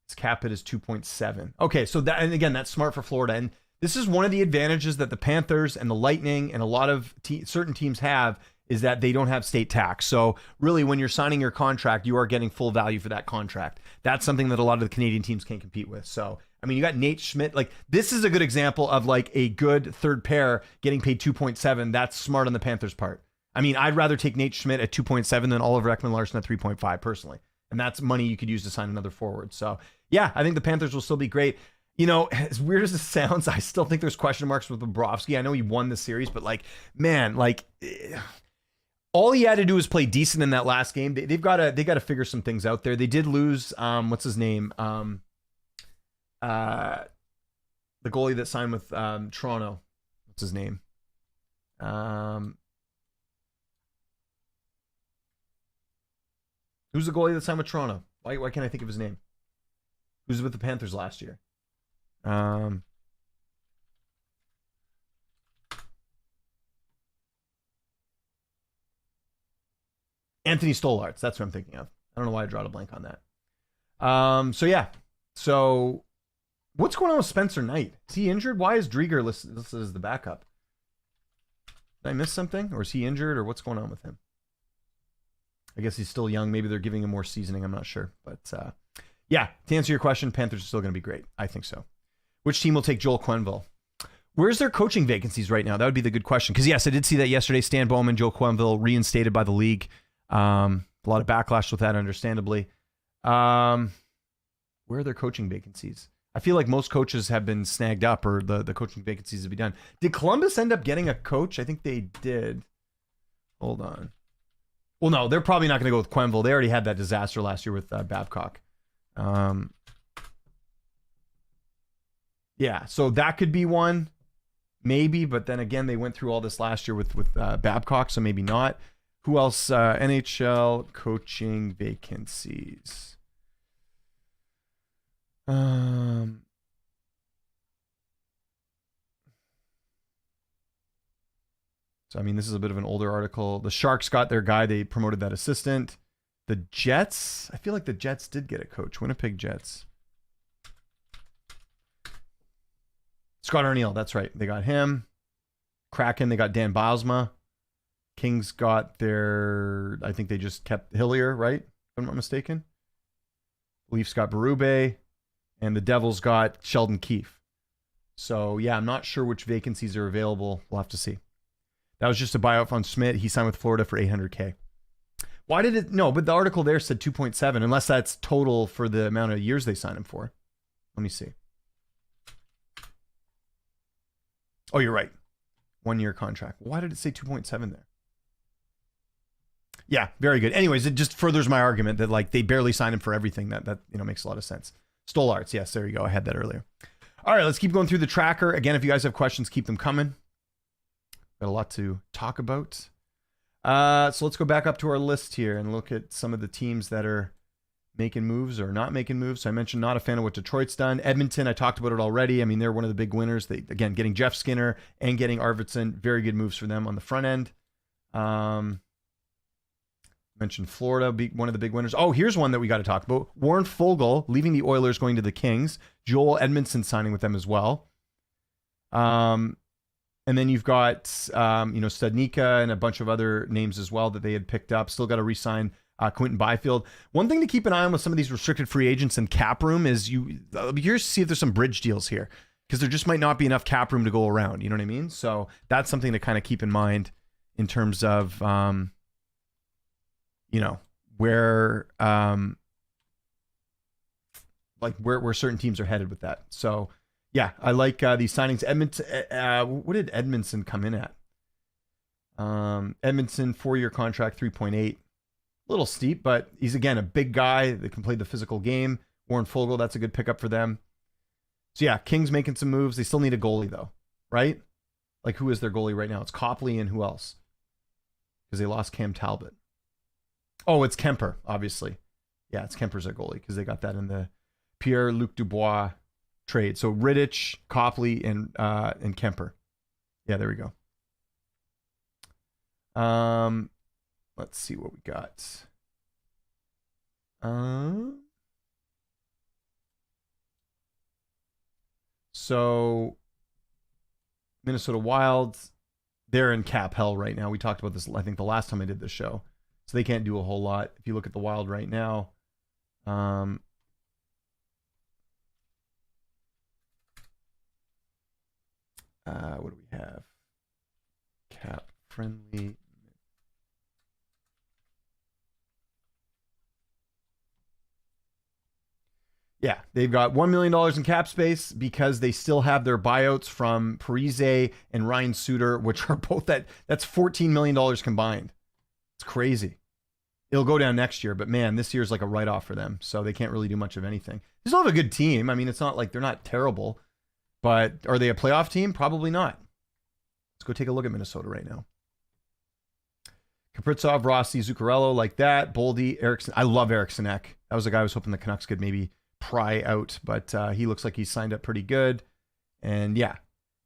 His cap hit is 2.7. Okay, so that, and again, that's smart for Florida. And this is one of the advantages that the Panthers and the Lightning and a lot of certain teams have, is that they don't have state tax. So really, when you're signing your contract, you are getting full value for that contract. That's something that a lot of the Canadian teams can't compete with. So, I mean, you got Nate Schmidt. Like, this is a good example of like a good third pair getting paid 2.7. That's smart on the Panthers' part. I mean, I'd rather take Nate Schmidt at 2.7 than Oliver Ekman-Larsson at 3.5 personally. And that's money you could use to sign another forward. So yeah, I think the Panthers will still be great. You know, as weird as it sounds, I still think there's question marks with Bobrovsky. I know he won the series, but like, man, like all he had to do was play decent in that last game. They got to figure some things out there. They did lose, what's his name? The goalie that signed with Toronto. What's his name? Who's the goalie that signed with Toronto? Why can't I think of his name? Who's with the Panthers last year? Anthony Stolarz. That's what I'm thinking of. I don't know why I drawed a blank on that. So yeah. So what's going on with Spencer Knight? Is he injured? Why is Drieger listed as the backup? Did I miss something? Or is he injured? Or what's going on with him? I guess he's still young. Maybe they're giving him more seasoning. I'm not sure. But yeah, to answer your question, Panthers are still going to be great. I think so. Which team will take Joel Quenneville? Where's their coaching vacancies right now? That would be the good question. Because yes, I did see that yesterday. Stan Bowman, Joel Quenneville reinstated by the league. A lot of backlash with that, understandably. Where are their coaching vacancies? I feel like most coaches have been snagged up, or the coaching vacancies have been done. Did Columbus end up getting a coach? I think they did. Hold on. Well, no, they're probably not going to go with Quenneville. They already had that disaster last year with Babcock. Yeah, so that could be one, maybe. But then again, they went through all this last year with Babcock, so maybe not. Who else? NHL coaching vacancies. So, I mean, this is a bit of an older article. The Sharks got their guy. They promoted that assistant. The Jets. I feel like the Jets did get a coach. Winnipeg Jets. Scott Arniel. That's right. They got him. Kraken. They got Dan Bylsma. Kings got their... I think they just kept Hillier, right? If I'm not mistaken. Leafs got Berube. And the Devils got Sheldon Keefe. So, yeah, I'm not sure which vacancies are available. We'll have to see. That was just a buyout on Schmidt. He signed with Florida for $800K. Why did it? No, but the article there said 2.7, unless that's total for the amount of years they signed him for. Let me see. Oh, you're right. 1-year contract. Why did it say 2.7 there? Yeah, very good. Anyways, it just furthers my argument that like they barely signed him for everything. That makes a lot of sense. Stolarz. Yes, there you go. I had that earlier. All right, let's keep going through the tracker. Again, if you guys have questions, keep them coming. Got a lot to talk about. So let's go back up to our list here and look at some of the teams that are making moves or not making moves. So I mentioned not a fan of what Detroit's done. Edmonton, I talked about it already. I mean, they're one of the big winners. They, again, getting Jeff Skinner and getting Arvidsson, very good moves for them on the front end. Mentioned Florida, one of the big winners. Oh, here's one that we got to talk about. Warren Fogle leaving the Oilers, going to the Kings. Joel Edmondson signing with them as well. And then you've got, Studnicka and a bunch of other names as well that they had picked up. Still got to re-sign Quentin Byfield. One thing to keep an eye on with some of these restricted free agents and cap room is I'll be curious to see if there's some bridge deals here. because there just might not be enough cap room to go around. You know what I mean? So that's something to kind of keep in mind in terms of, where certain teams are headed with that. So yeah, I like these signings. Edmonton, what did Edmondson come in at? Edmondson 4-year contract, 3.8. A little steep, but he's again a big guy that can play the physical game. Warren Foegele, that's a good pickup for them. So yeah, Kings making some moves. They still need a goalie though, right? Like who is their goalie right now? It's Copley and who else? Because they lost Cam Talbot. Oh, it's Kemper, obviously. Yeah, it's Kemper's their goalie because they got that in the Pierre-Luc Dubois trade. So Rittich, Copley, and Kemper. Yeah, there we go. Let's see what we got. So Minnesota Wild, they're in cap hell right now. We talked about this, I think, the last time I did this show. So they can't do a whole lot. If you look at the Wild right now, what do we have? Cap friendly. Yeah, they've got $1 million in cap space because they still have their buyouts from Parise and Ryan Suter, which are both that's $14 million combined. It's crazy. It'll go down next year, but man, this year's like a write-off for them, so they can't really do much of anything. They still have a good team. I mean, it's not like they're not terrible, but are they a playoff team? Probably not. Let's go take a look at Minnesota right now. Kaprizov, Rossi, Zuccarello, like that. Boldy, Eriksson. I love Eriksson Ek. That was a guy I was hoping the Canucks could maybe pry out, but he looks like he's signed up pretty good. And yeah,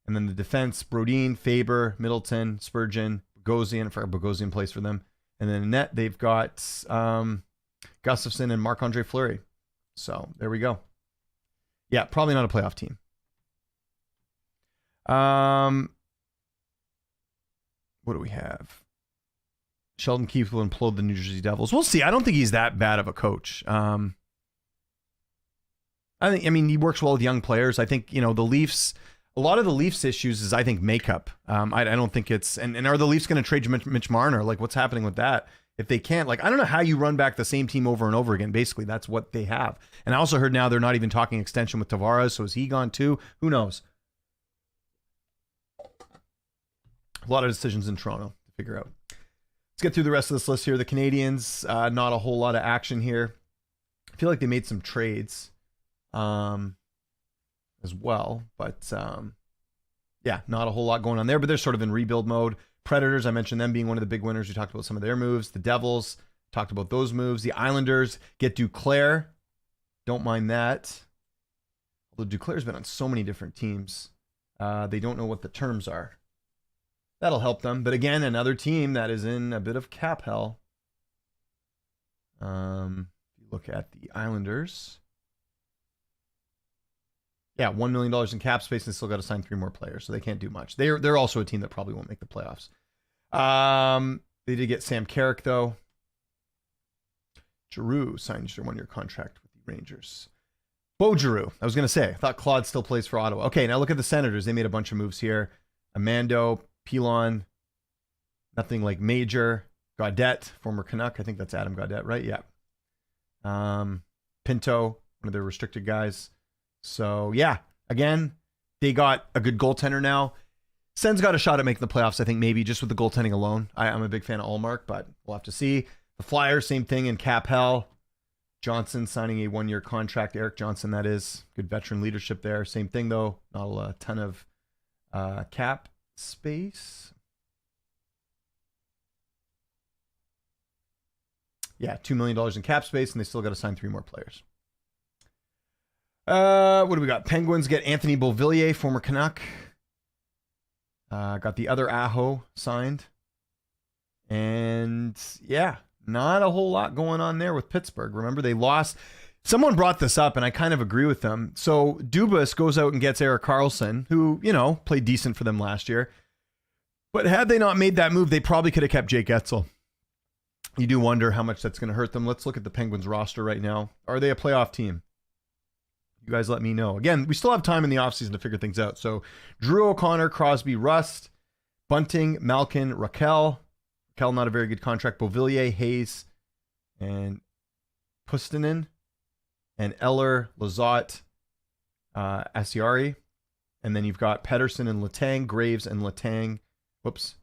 and then the defense, Brodin, Faber, Middleton, Spurgeon, Bogosian. I forgot Bogosian plays for them. And then in net, they've got Gustafsson and Marc-Andre Fleury. So there we go. Yeah, probably not a playoff team. What do we have? Sheldon Keefe will implode the New Jersey Devils. We'll see. I don't think he's that bad of a coach. I mean, he works well with young players. I think, the Leafs, a lot of the Leafs issues is, I think, makeup. I don't think it's, and are the Leafs going to trade Mitch Marner? Like, what's happening with that? If they can't, like, I don't know how you run back the same team over and over again. Basically, that's what they have. And I also heard now they're not even talking extension with Tavares. So is he gone too? Who knows? A lot of decisions in Toronto to figure out. Let's get through the rest of this list here. The Canadians, not a whole lot of action here. I feel like they made some trades as well, but yeah, not a whole lot going on there, but they're sort of in rebuild mode. Predators, I mentioned them being one of the big winners. We talked about some of their moves. The Devils, talked about those moves. The Islanders get Duclair. Don't mind that. Although Duclair's been on so many different teams. They don't know what the terms are. That'll help them. But again, another team that is in a bit of cap hell. If you look at the Islanders. Yeah, $1 million in cap space and still got to sign 3 more players, so they can't do much. They're also a team that probably won't make the playoffs. They did get Sam Carrick, though. Giroux signed their 1-year contract with the Rangers. Bo Giroux, I was going to say. I thought Claude still plays for Ottawa. Okay, now look at the Senators. They made a bunch of moves here. Amando, Pilon, nothing like major. Gaudette, former Canuck. I think that's Adam Gaudette, right? Yeah. Pinto, one of their restricted guys. So, yeah, again, they got a good goaltender now. Sen's got a shot at making the playoffs, I think, maybe just with the goaltending alone. I'm a big fan of Allmark, but we'll have to see. The Flyers, same thing in cap hell. Johnson signing a 1-year contract. Eric Johnson, that is. Good veteran leadership there. Same thing, though. Not a ton of cap space. Yeah, $2 million in cap space, and they still got to sign 3 more players. What do we got? Penguins get Anthony Beauvillier, former Canuck. Got the other Aho signed. And yeah, not a whole lot going on there with Pittsburgh. Remember, they lost. Someone brought this up, and I kind of agree with them. So Dubas goes out and gets Erik Karlsson, who, played decent for them last year. But had they not made that move, they probably could have kept Jake Etzel. You do wonder how much that's going to hurt them. Let's look at the Penguins roster right now. Are they a playoff team? You guys let me know. Again, we still have time in the offseason to figure things out. So Drew O'Connor, Crosby, Rust, Bunting, Malkin, Raquel. Raquel, not a very good contract. Beauvillier, Hayes, and Pustinen, and Eller, Lizotte, Asiari. And then you've got Pedersen and Letang, Graves and Letang. Whoops.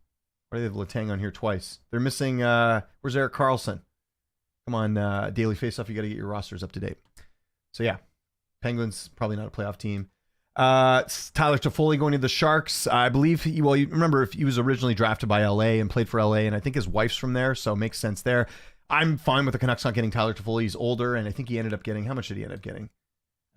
Why do they have Letang on here twice? They're missing, where's Erik Karlsson? Come on, Daily Faceoff, you got to get your rosters up to date. So yeah, Penguins, probably not a playoff team. Tyler Toffoli going to the Sharks. I believe, you remember if he was originally drafted by LA and played for LA, and I think his wife's from there, so it makes sense there. I'm fine with the Canucks not getting Tyler Toffoli. He's older, and I think he ended up getting, how much did he end up getting?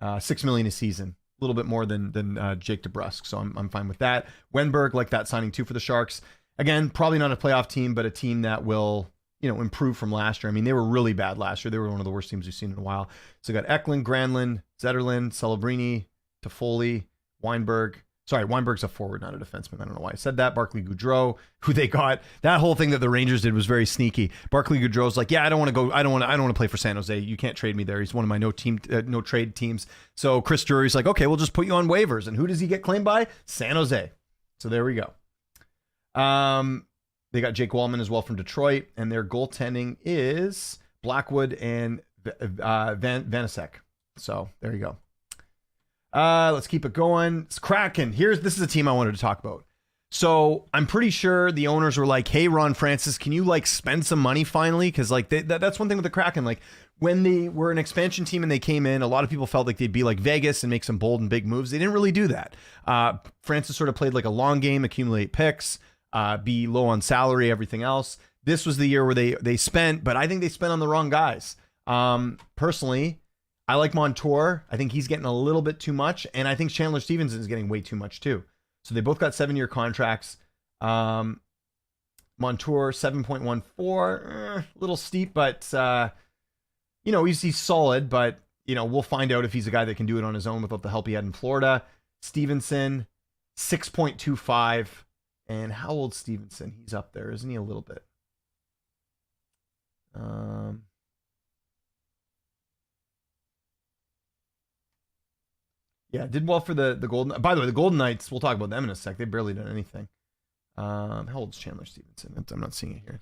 $6 million a season. A little bit more than Jake DeBrusk, so I'm fine with that. Wenberg, like that signing too for the Sharks. Again, probably not a playoff team, but a team that will, improve from last year. I mean, they were really bad last year. They were one of the worst teams we've seen in a while. So got Eklund, Granlund, Zetterlund, Celebrini, Toffoli, Weinberg. Sorry, Weinberg's a forward, not a defenseman. I don't know why I said that. Barclay Goudreau, who they got. That whole thing that the Rangers did was very sneaky. Barclay Goudreau's like, yeah, I don't want to go. I don't want to play for San Jose. You can't trade me there. He's one of my no trade teams. So Chris Drury's like, okay, we'll just put you on waivers. And who does he get claimed by? San Jose. So there we go. They got Jake Wallman as well from Detroit, and their goaltending is Blackwood and Vanasek. So there you go. Let's keep it going. It's Kraken. This is a team I wanted to talk about. So I'm pretty sure the owners were like, hey, Ron Francis, can you spend some money finally? Because that's one thing with the Kraken. When they were an expansion team and they came in, a lot of people felt like they'd be like Vegas and make some bold and big moves. They didn't really do that. Francis sort of played like a long game, accumulate picks, be low on salary, everything else. This was the year where they spent, but I think they spent on the wrong guys. Personally, I like Montour. I think he's getting a little bit too much, and I think Chandler Stevenson is getting way too much too. So they both got 7-year contracts. Montour 7.14, a little steep, but he's solid. But we'll find out if he's a guy that can do it on his own without the help he had in Florida. Stevenson 6.25, and how old's Stevenson? He's up there, isn't he? A little bit. Yeah, did well for the Golden. By the way, the Golden Knights, we'll talk about them in a sec. They barely done anything. How old is Chandler Stevenson? I'm not seeing it here.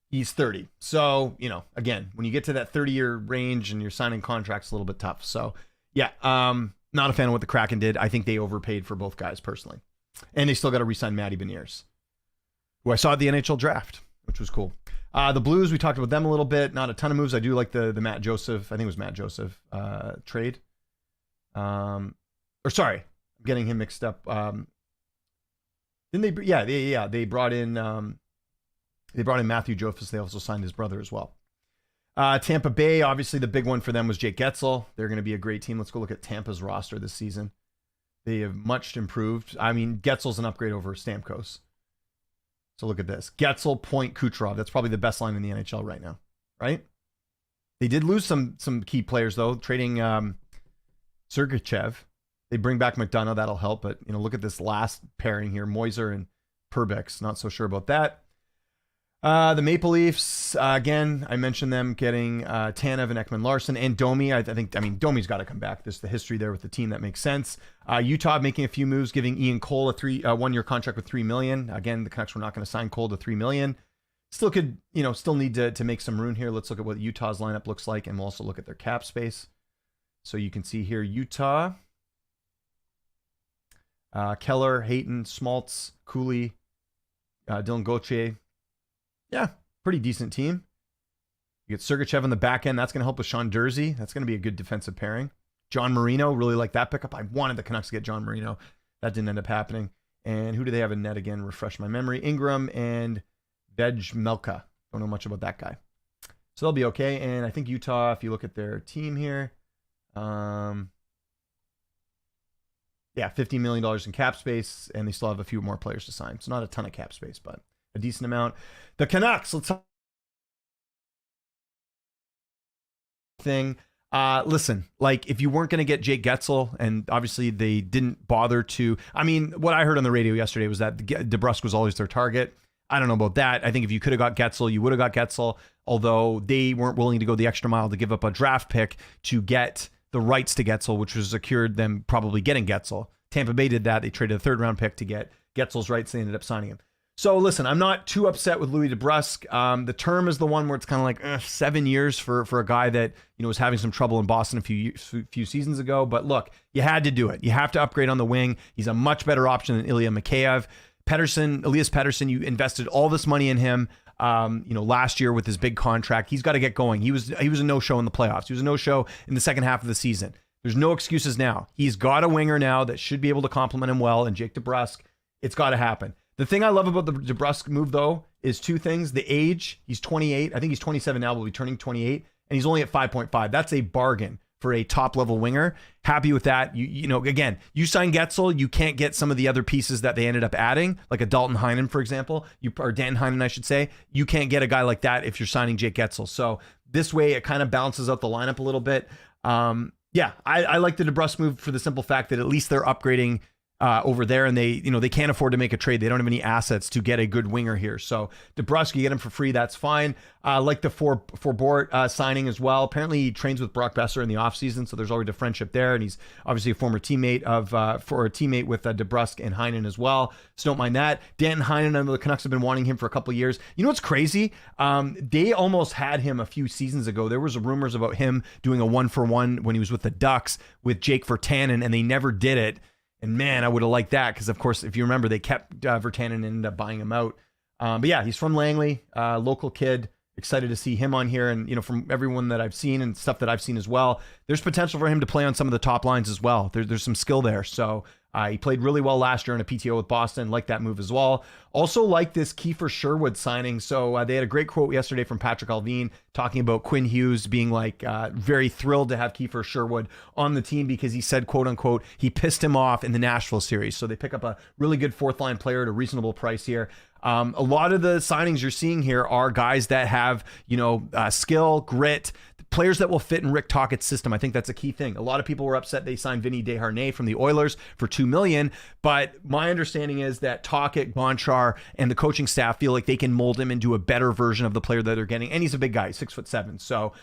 He's 30. So, again, when you get to that 30-year range and you're signing contracts, a little bit tough. So, yeah, not a fan of what the Kraken did. I think they overpaid for both guys personally. And they still got to re-sign Matty Beniers, who I saw at the NHL draft, which was cool. The Blues, we talked about them a little bit. Not a ton of moves. I do like the Matt Joseph, I think it was Matt Joseph, trade. Or sorry, I'm getting him mixed up. Didn't they? Yeah. They brought in Matthew Joseph. They also signed his brother as well. Tampa Bay, obviously the big one for them was Jake Getzel. They're going to be a great team. Let's go look at Tampa's roster this season. They have much improved. I mean, Getzel's an upgrade over Stamkos. So look at this. Getzel, Point, Kucherov. That's probably the best line in the NHL right now, right? They did lose some key players, though, trading Sergachev. They bring back McDonough. That'll help. But, look at this last pairing here. Moiser and Perbix. Not so sure about that. The Maple Leafs, again, I mentioned them getting Tanev and Ekman-Larsson and Domi. I mean, Domi's got to come back. There's the history there with the team that makes sense. Utah making a few moves, giving Ian Cole a 1-year contract with $3 million. Again, the Canucks were not going to sign Cole to $3 million. Still could, still need to make some room here. Let's look at what Utah's lineup looks like, and we'll also look at their cap space. So you can see here, Utah, Keller, Hayton, Schmaltz, Cooley, Dylan Gauthier. Yeah, pretty decent team. You get Sergachev on the back end. That's going to help with Sean Dursey. That's going to be a good defensive pairing. John Marino, really like that pickup. I wanted the Canucks to get John Marino. That didn't end up happening. And who do they have in net again? Refresh my memory. Ingram and Vejmelka. Don't know much about that guy. So they'll be okay. And I think Utah, if you look at their team here, yeah, $15 million in cap space, and they still have a few more players to sign. So not a ton of cap space, but a decent amount. The Canucks, let's talk thing. Listen, if you weren't going to get Jake Getzel, and obviously they didn't bother to, I mean, what I heard on the radio yesterday was that DeBrusk was always their target. I don't know about that. I think if you could have got Getzel, you would have got Getzel, although they weren't willing to go the extra mile to give up a draft pick to get the rights to Getzel, which was secured them probably getting Getzel. Tampa Bay did that. They traded a third-round pick to get Getzel's rights. They ended up signing him. So listen, I'm not too upset with Louis DeBrusk. The term is the one where it's kind of like 7 years for a guy that was having some trouble in Boston a few seasons ago. But look, you had to do it. You have to upgrade on the wing. He's a much better option than Ilya Mikheyev. Elias Pettersson, you invested all this money in him. Last year with his big contract, he's got to get going. He was a no-show in the playoffs. He was a no-show in the second half of the season. There's no excuses now. He's got a winger now that should be able to complement him well. And Jake DeBrusk, it's got to happen. The thing I love about the DeBrusk move, though, is two things. The age, he's 28. I think he's 27 now, but will be turning 28. And he's only at 5.5. That's a bargain for a top-level winger. Happy with that. Again, you sign Getzel, you can't get some of the other pieces that they ended up adding, like a Dalton Heinen, for example, or Dan Heinen, I should say. You can't get a guy like that if you're signing Jake Getzel. So this way, it kind of balances out the lineup a little bit. I like the DeBrusk move for the simple fact that at least they're upgrading over there, and they can't afford to make a trade. They don't have any assets to get a good winger here. So DeBrusk, you get him for free, that's fine. Like the Forbort signing as well. Apparently he trains with Brock Besser in the offseason, so there's already a friendship there, and he's obviously a former teammate with DeBrusk and Heinen as well. So don't mind that. Dan Heinen, I know the Canucks have been wanting him for a couple of years. You know what's crazy? They almost had him a few seasons ago. There was rumors about him doing a 1-for-1 when he was with the Ducks with Jake Virtanen, and they never did it. And man, I would have liked that because, of course, if you remember, they kept Virtanen and ended up buying him out. But yeah, he's from Langley, local kid. Excited to see him on here. And, from everyone that I've seen and stuff that I've seen as well, there's potential for him to play on some of the top lines as well. There's some skill there. So he played really well last year in a PTO with Boston. Like that move as well. Also like this Kiefer Sherwood signing. So they had a great quote yesterday from Patrick Alvin talking about Quinn Hughes being very thrilled to have Kiefer Sherwood on the team because he said, quote unquote, he pissed him off in the Nashville series. So they pick up a really good fourth line player at a reasonable price here. A lot of the signings you're seeing here are guys that have, skill, grit, players that will fit in Rick Tocchet's system. I think that's a key thing. A lot of people were upset they signed Vinny Desharnais from the Oilers for $2 million, but my understanding is that Tocchet, Gonchar, and the coaching staff feel like they can mold him into a better version of the player that they're getting. And he's a big guy, 6'7". So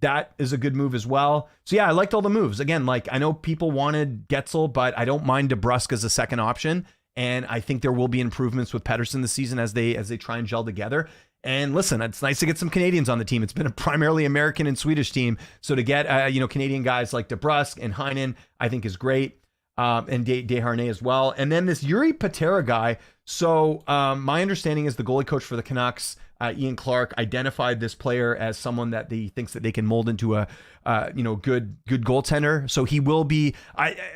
that is a good move as well. So yeah, I liked all the moves. Again, I know people wanted Getzel, but I don't mind DeBrusk as a second option. And I think there will be improvements with Pettersson this season as they try and gel together. And listen, it's nice to get some Canadians on the team. It's been a primarily American and Swedish team. So to get, Canadian guys like DeBrusk and Heinen, I think is great. And Desharnais as well. And then this Yuri Patera guy. So my understanding is the goalie coach for the Canucks, Ian Clark, identified this player as someone that he thinks that they can mold into a, good goaltender. So he will be,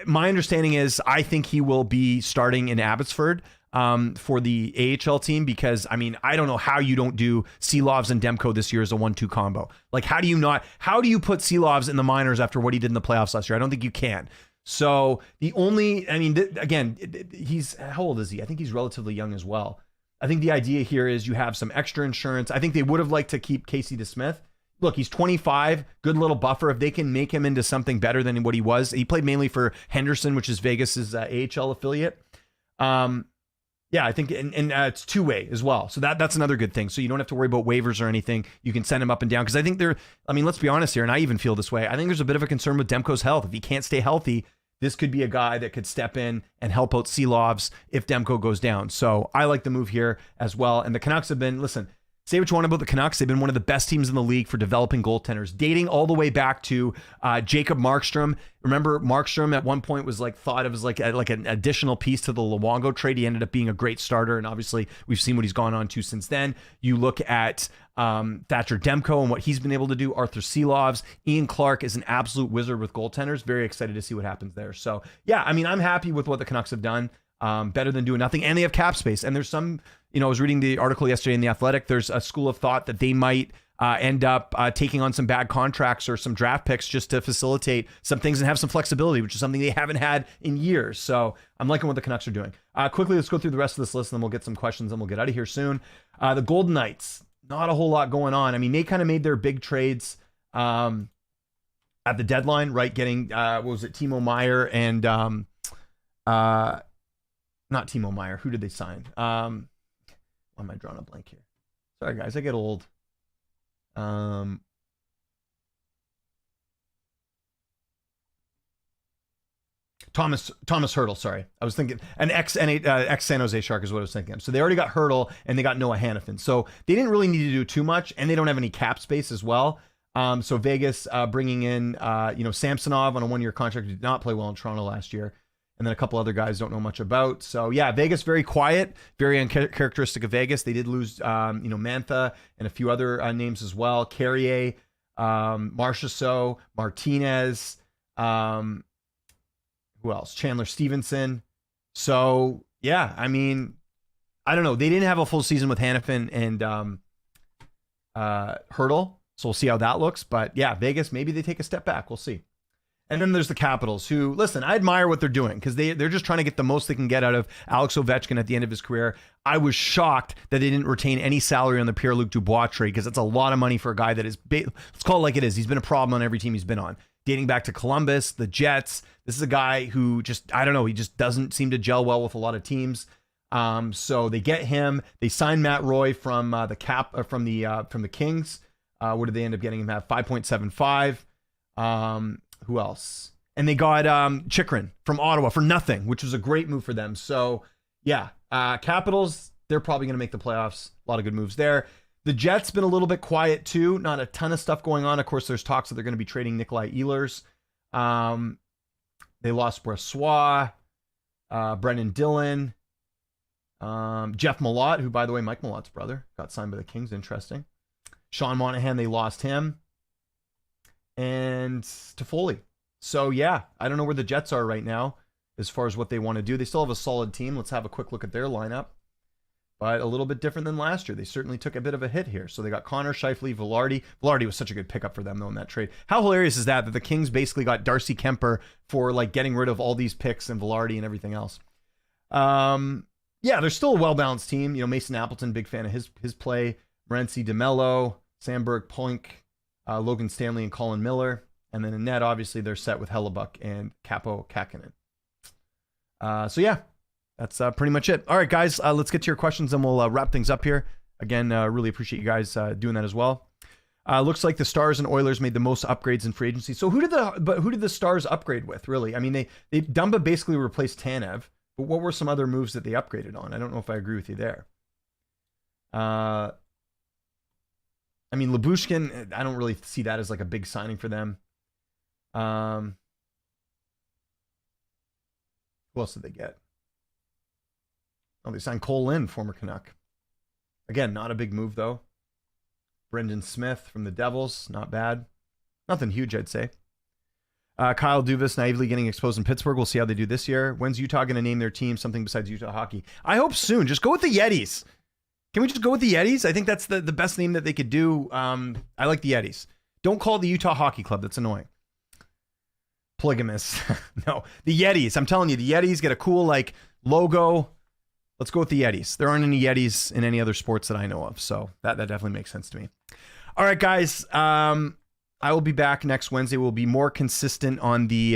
my understanding is I think he will be starting in Abbotsford for the AHL team because, I don't know how you don't do Seelovs and Demko this year as a 1-2 combo. How do you put Seelovs in the minors after what he did in the playoffs last year? I don't think you can. So he's, how old is he? I think he's relatively young as well. I think the idea here is you have some extra insurance. I think they would have liked to keep Casey DeSmith. Look, he's 25, good little buffer. If they can make him into something better than what he was, he played mainly for Henderson, which is Vegas's AHL affiliate. I think, and it's two-way as well. So that's another good thing. So you don't have to worry about waivers or anything. You can send him up and down. Because I think let's be honest here, and I even feel this way. I think there's a bit of a concern with Demko's health. If he can't stay healthy, this could be a guy that could step in and help out Seelovs if Demko goes down. So I like the move here as well. And the Canucks have been, say what you want about the Canucks. They've been one of the best teams in the league for developing goaltenders, dating all the way back to Jacob Markstrom. Remember, Markstrom at one point was thought of as an additional piece to the Luongo trade. He ended up being a great starter, and obviously we've seen what he's gone on to since then. You look at Thatcher Demko and what he's been able to do. Arthur Seelovs, Ian Clark is an absolute wizard with goaltenders. Very excited to see what happens there. So yeah, I'm happy with what the Canucks have done. Better than doing nothing, and they have cap space. And there's some, I was reading the article yesterday in The Athletic. There's a school of thought that they might end up taking on some bad contracts or some draft picks just to facilitate some things and have some flexibility, which is something they haven't had in years. So I'm liking what the Canucks are doing. Quickly, let's go through the rest of this list, and then we'll get some questions, and we'll get out of here soon. The Golden Knights, not a whole lot going on. They kind of made their big trades at the deadline, right? Getting, Timo Meier and not Timo Meier. Who did they sign? Why am I drawing a blank here? Sorry, guys. I get old. Thomas Hurdle, sorry. I was thinking an ex San Jose Shark is what I was thinking of. So they already got Hurdle and they got Noah Hannafin. So they didn't really need to do too much, and they don't have any cap space as well. So Vegas bringing in Samsonov on a 1-year contract who did not play well in Toronto last year, and then a couple other guys don't know much about. So yeah, Vegas very quiet, very uncharacteristic of Vegas. They did lose Mantha and a few other names as well. Carrier, Marchessault, Martinez, who else? Chandler Stevenson. So yeah, I mean, I don't know. They didn't have a full season with Hannafin and Hurdle. So we'll see how that looks. But yeah, Vegas, maybe they take a step back. We'll see. And then there's the Capitals who, listen, I admire what they're doing because they're just trying to get the most they can get out of Alex Ovechkin at the end of his career. I was shocked that they didn't retain any salary on the Pierre-Luc Dubois trade because that's a lot of money for a guy that is, let's call it like it is. He's been a problem on every team he's been on. Dating back to Columbus, the Jets. This is a guy who just, I don't know, he just doesn't seem to gel well with a lot of teams. So they get him. They sign Matt Roy from the Kings. What did they end up getting him at? 5.75. Who else? And they got Chikrin from Ottawa for nothing, which was a great move for them. So yeah, Capitals, they're probably going to make the playoffs. A lot of good moves there. The Jets been a little bit quiet too. Not a ton of stuff going on. Of course, there's talks that they're going to be trading Nikolai Ehlers. They lost Brossoit, Brendan Dillon, Jeff Malott, who, by the way, Mike Malott's brother, got signed by the Kings. Interesting. Sean Monahan, they lost him. And Toffoli. So, yeah, I don't know where the Jets are right now as far as what they want to do. They still have a solid team. Let's have a quick look at their lineup. But a little bit different than last year. They certainly took a bit of a hit here. So they got Connor, Scheifele, Velarde. Velarde was such a good pickup for them, though, in that trade. How hilarious is that the Kings basically got Darcy Kemper for, like, getting rid of all these picks and Velarde and everything else. Yeah, they're still a well-balanced team. You know, Mason Appleton, big fan of his play. Morency, DeMello, Sandberg, Poink, Logan Stanley, and Colin Miller. And then in net, obviously, they're set with Hellebuck and Capo Kakinen. So, yeah, that's pretty much it. All right, guys, let's get to your questions, and we'll wrap things up here. Again, really appreciate you guys doing that as well. Looks like the Stars and Oilers made the most upgrades in free agency. So who did the Stars upgrade with, really? I mean, they Dumba basically replaced Tanev, but what were some other moves that they upgraded on? I don't know if I agree with you there. I mean, Lyubushkin, I don't really see that as like a big signing for them. Who else did they get? Oh, they signed Cole Lynn, former Canuck. Again, not a big move, though. Brendan Smith from the Devils, not bad. Nothing huge, I'd say. Kyle Dubas naively getting exposed in Pittsburgh. We'll see how they do this year. When's Utah going to name their team something besides Utah Hockey? I hope soon. Just go with the Yetis. Can we just go with the Yetis? I think that's the best name that they could do. I like the Yetis. Don't call it the Utah Hockey Club. That's annoying. Polygamous. No, the Yetis. I'm telling you, the Yetis get a cool like logo. Let's go with the Yetis. There aren't any Yetis in any other sports that I know of, so that definitely makes sense to me. All right, guys. I will be back next Wednesday. We'll be more consistent on the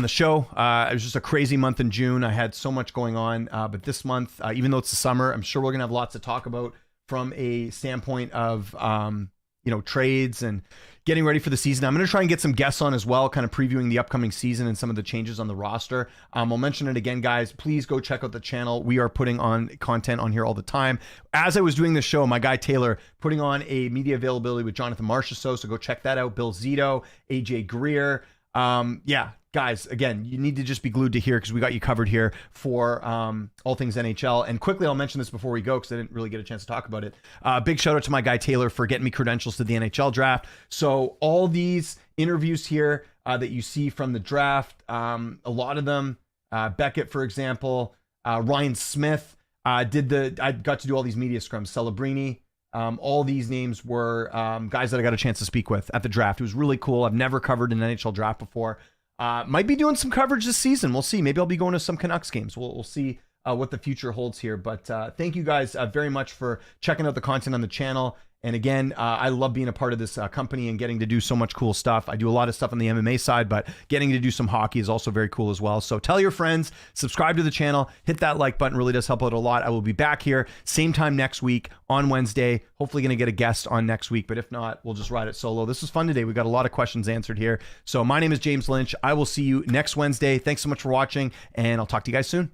show. It was just a crazy month in June. I had so much going on, but this month, even though it's the summer, I'm sure we're gonna have lots to talk about from a standpoint of trades and getting ready for the season. I'm going to try and get some guests on as well, kind of previewing the upcoming season and some of the changes on the roster. I'll mention it again, guys. Please go check out the channel. We are putting on content on here all the time. As I was doing the show, my guy Taylor putting on a media availability with Jonathan Marchessault, so go check that out. Bill Zito, AJ Greer. Guys, again, you need to just be glued to here because we got you covered here for all things NHL. And quickly, I'll mention this before we go because I didn't really get a chance to talk about it. Big shout out to my guy Taylor for getting me credentials to the NHL draft. So all these interviews here that you see from the draft, a lot of them, Beckett, for example, Ryan Smith, I got to do all these media scrums, Celebrini. All these names were guys that I got a chance to speak with at the draft. It was really cool. I've never covered an NHL draft before. Might be doing some coverage this season. We'll see. Maybe I'll be going to some Canucks games. We'll see what the future holds here. But thank you guys very much for checking out the content on the channel. And again, I love being a part of this company and getting to do so much cool stuff. I do a lot of stuff on the MMA side, but getting to do some hockey is also very cool as well. So tell your friends, subscribe to the channel, hit that like button, really does help out a lot. I will be back here same time next week on Wednesday. Hopefully going to get a guest on next week, but if not, we'll just ride it solo. This was fun today. We got a lot of questions answered here. So my name is James Lynch. I will see you next Wednesday. Thanks so much for watching, and I'll talk to you guys soon.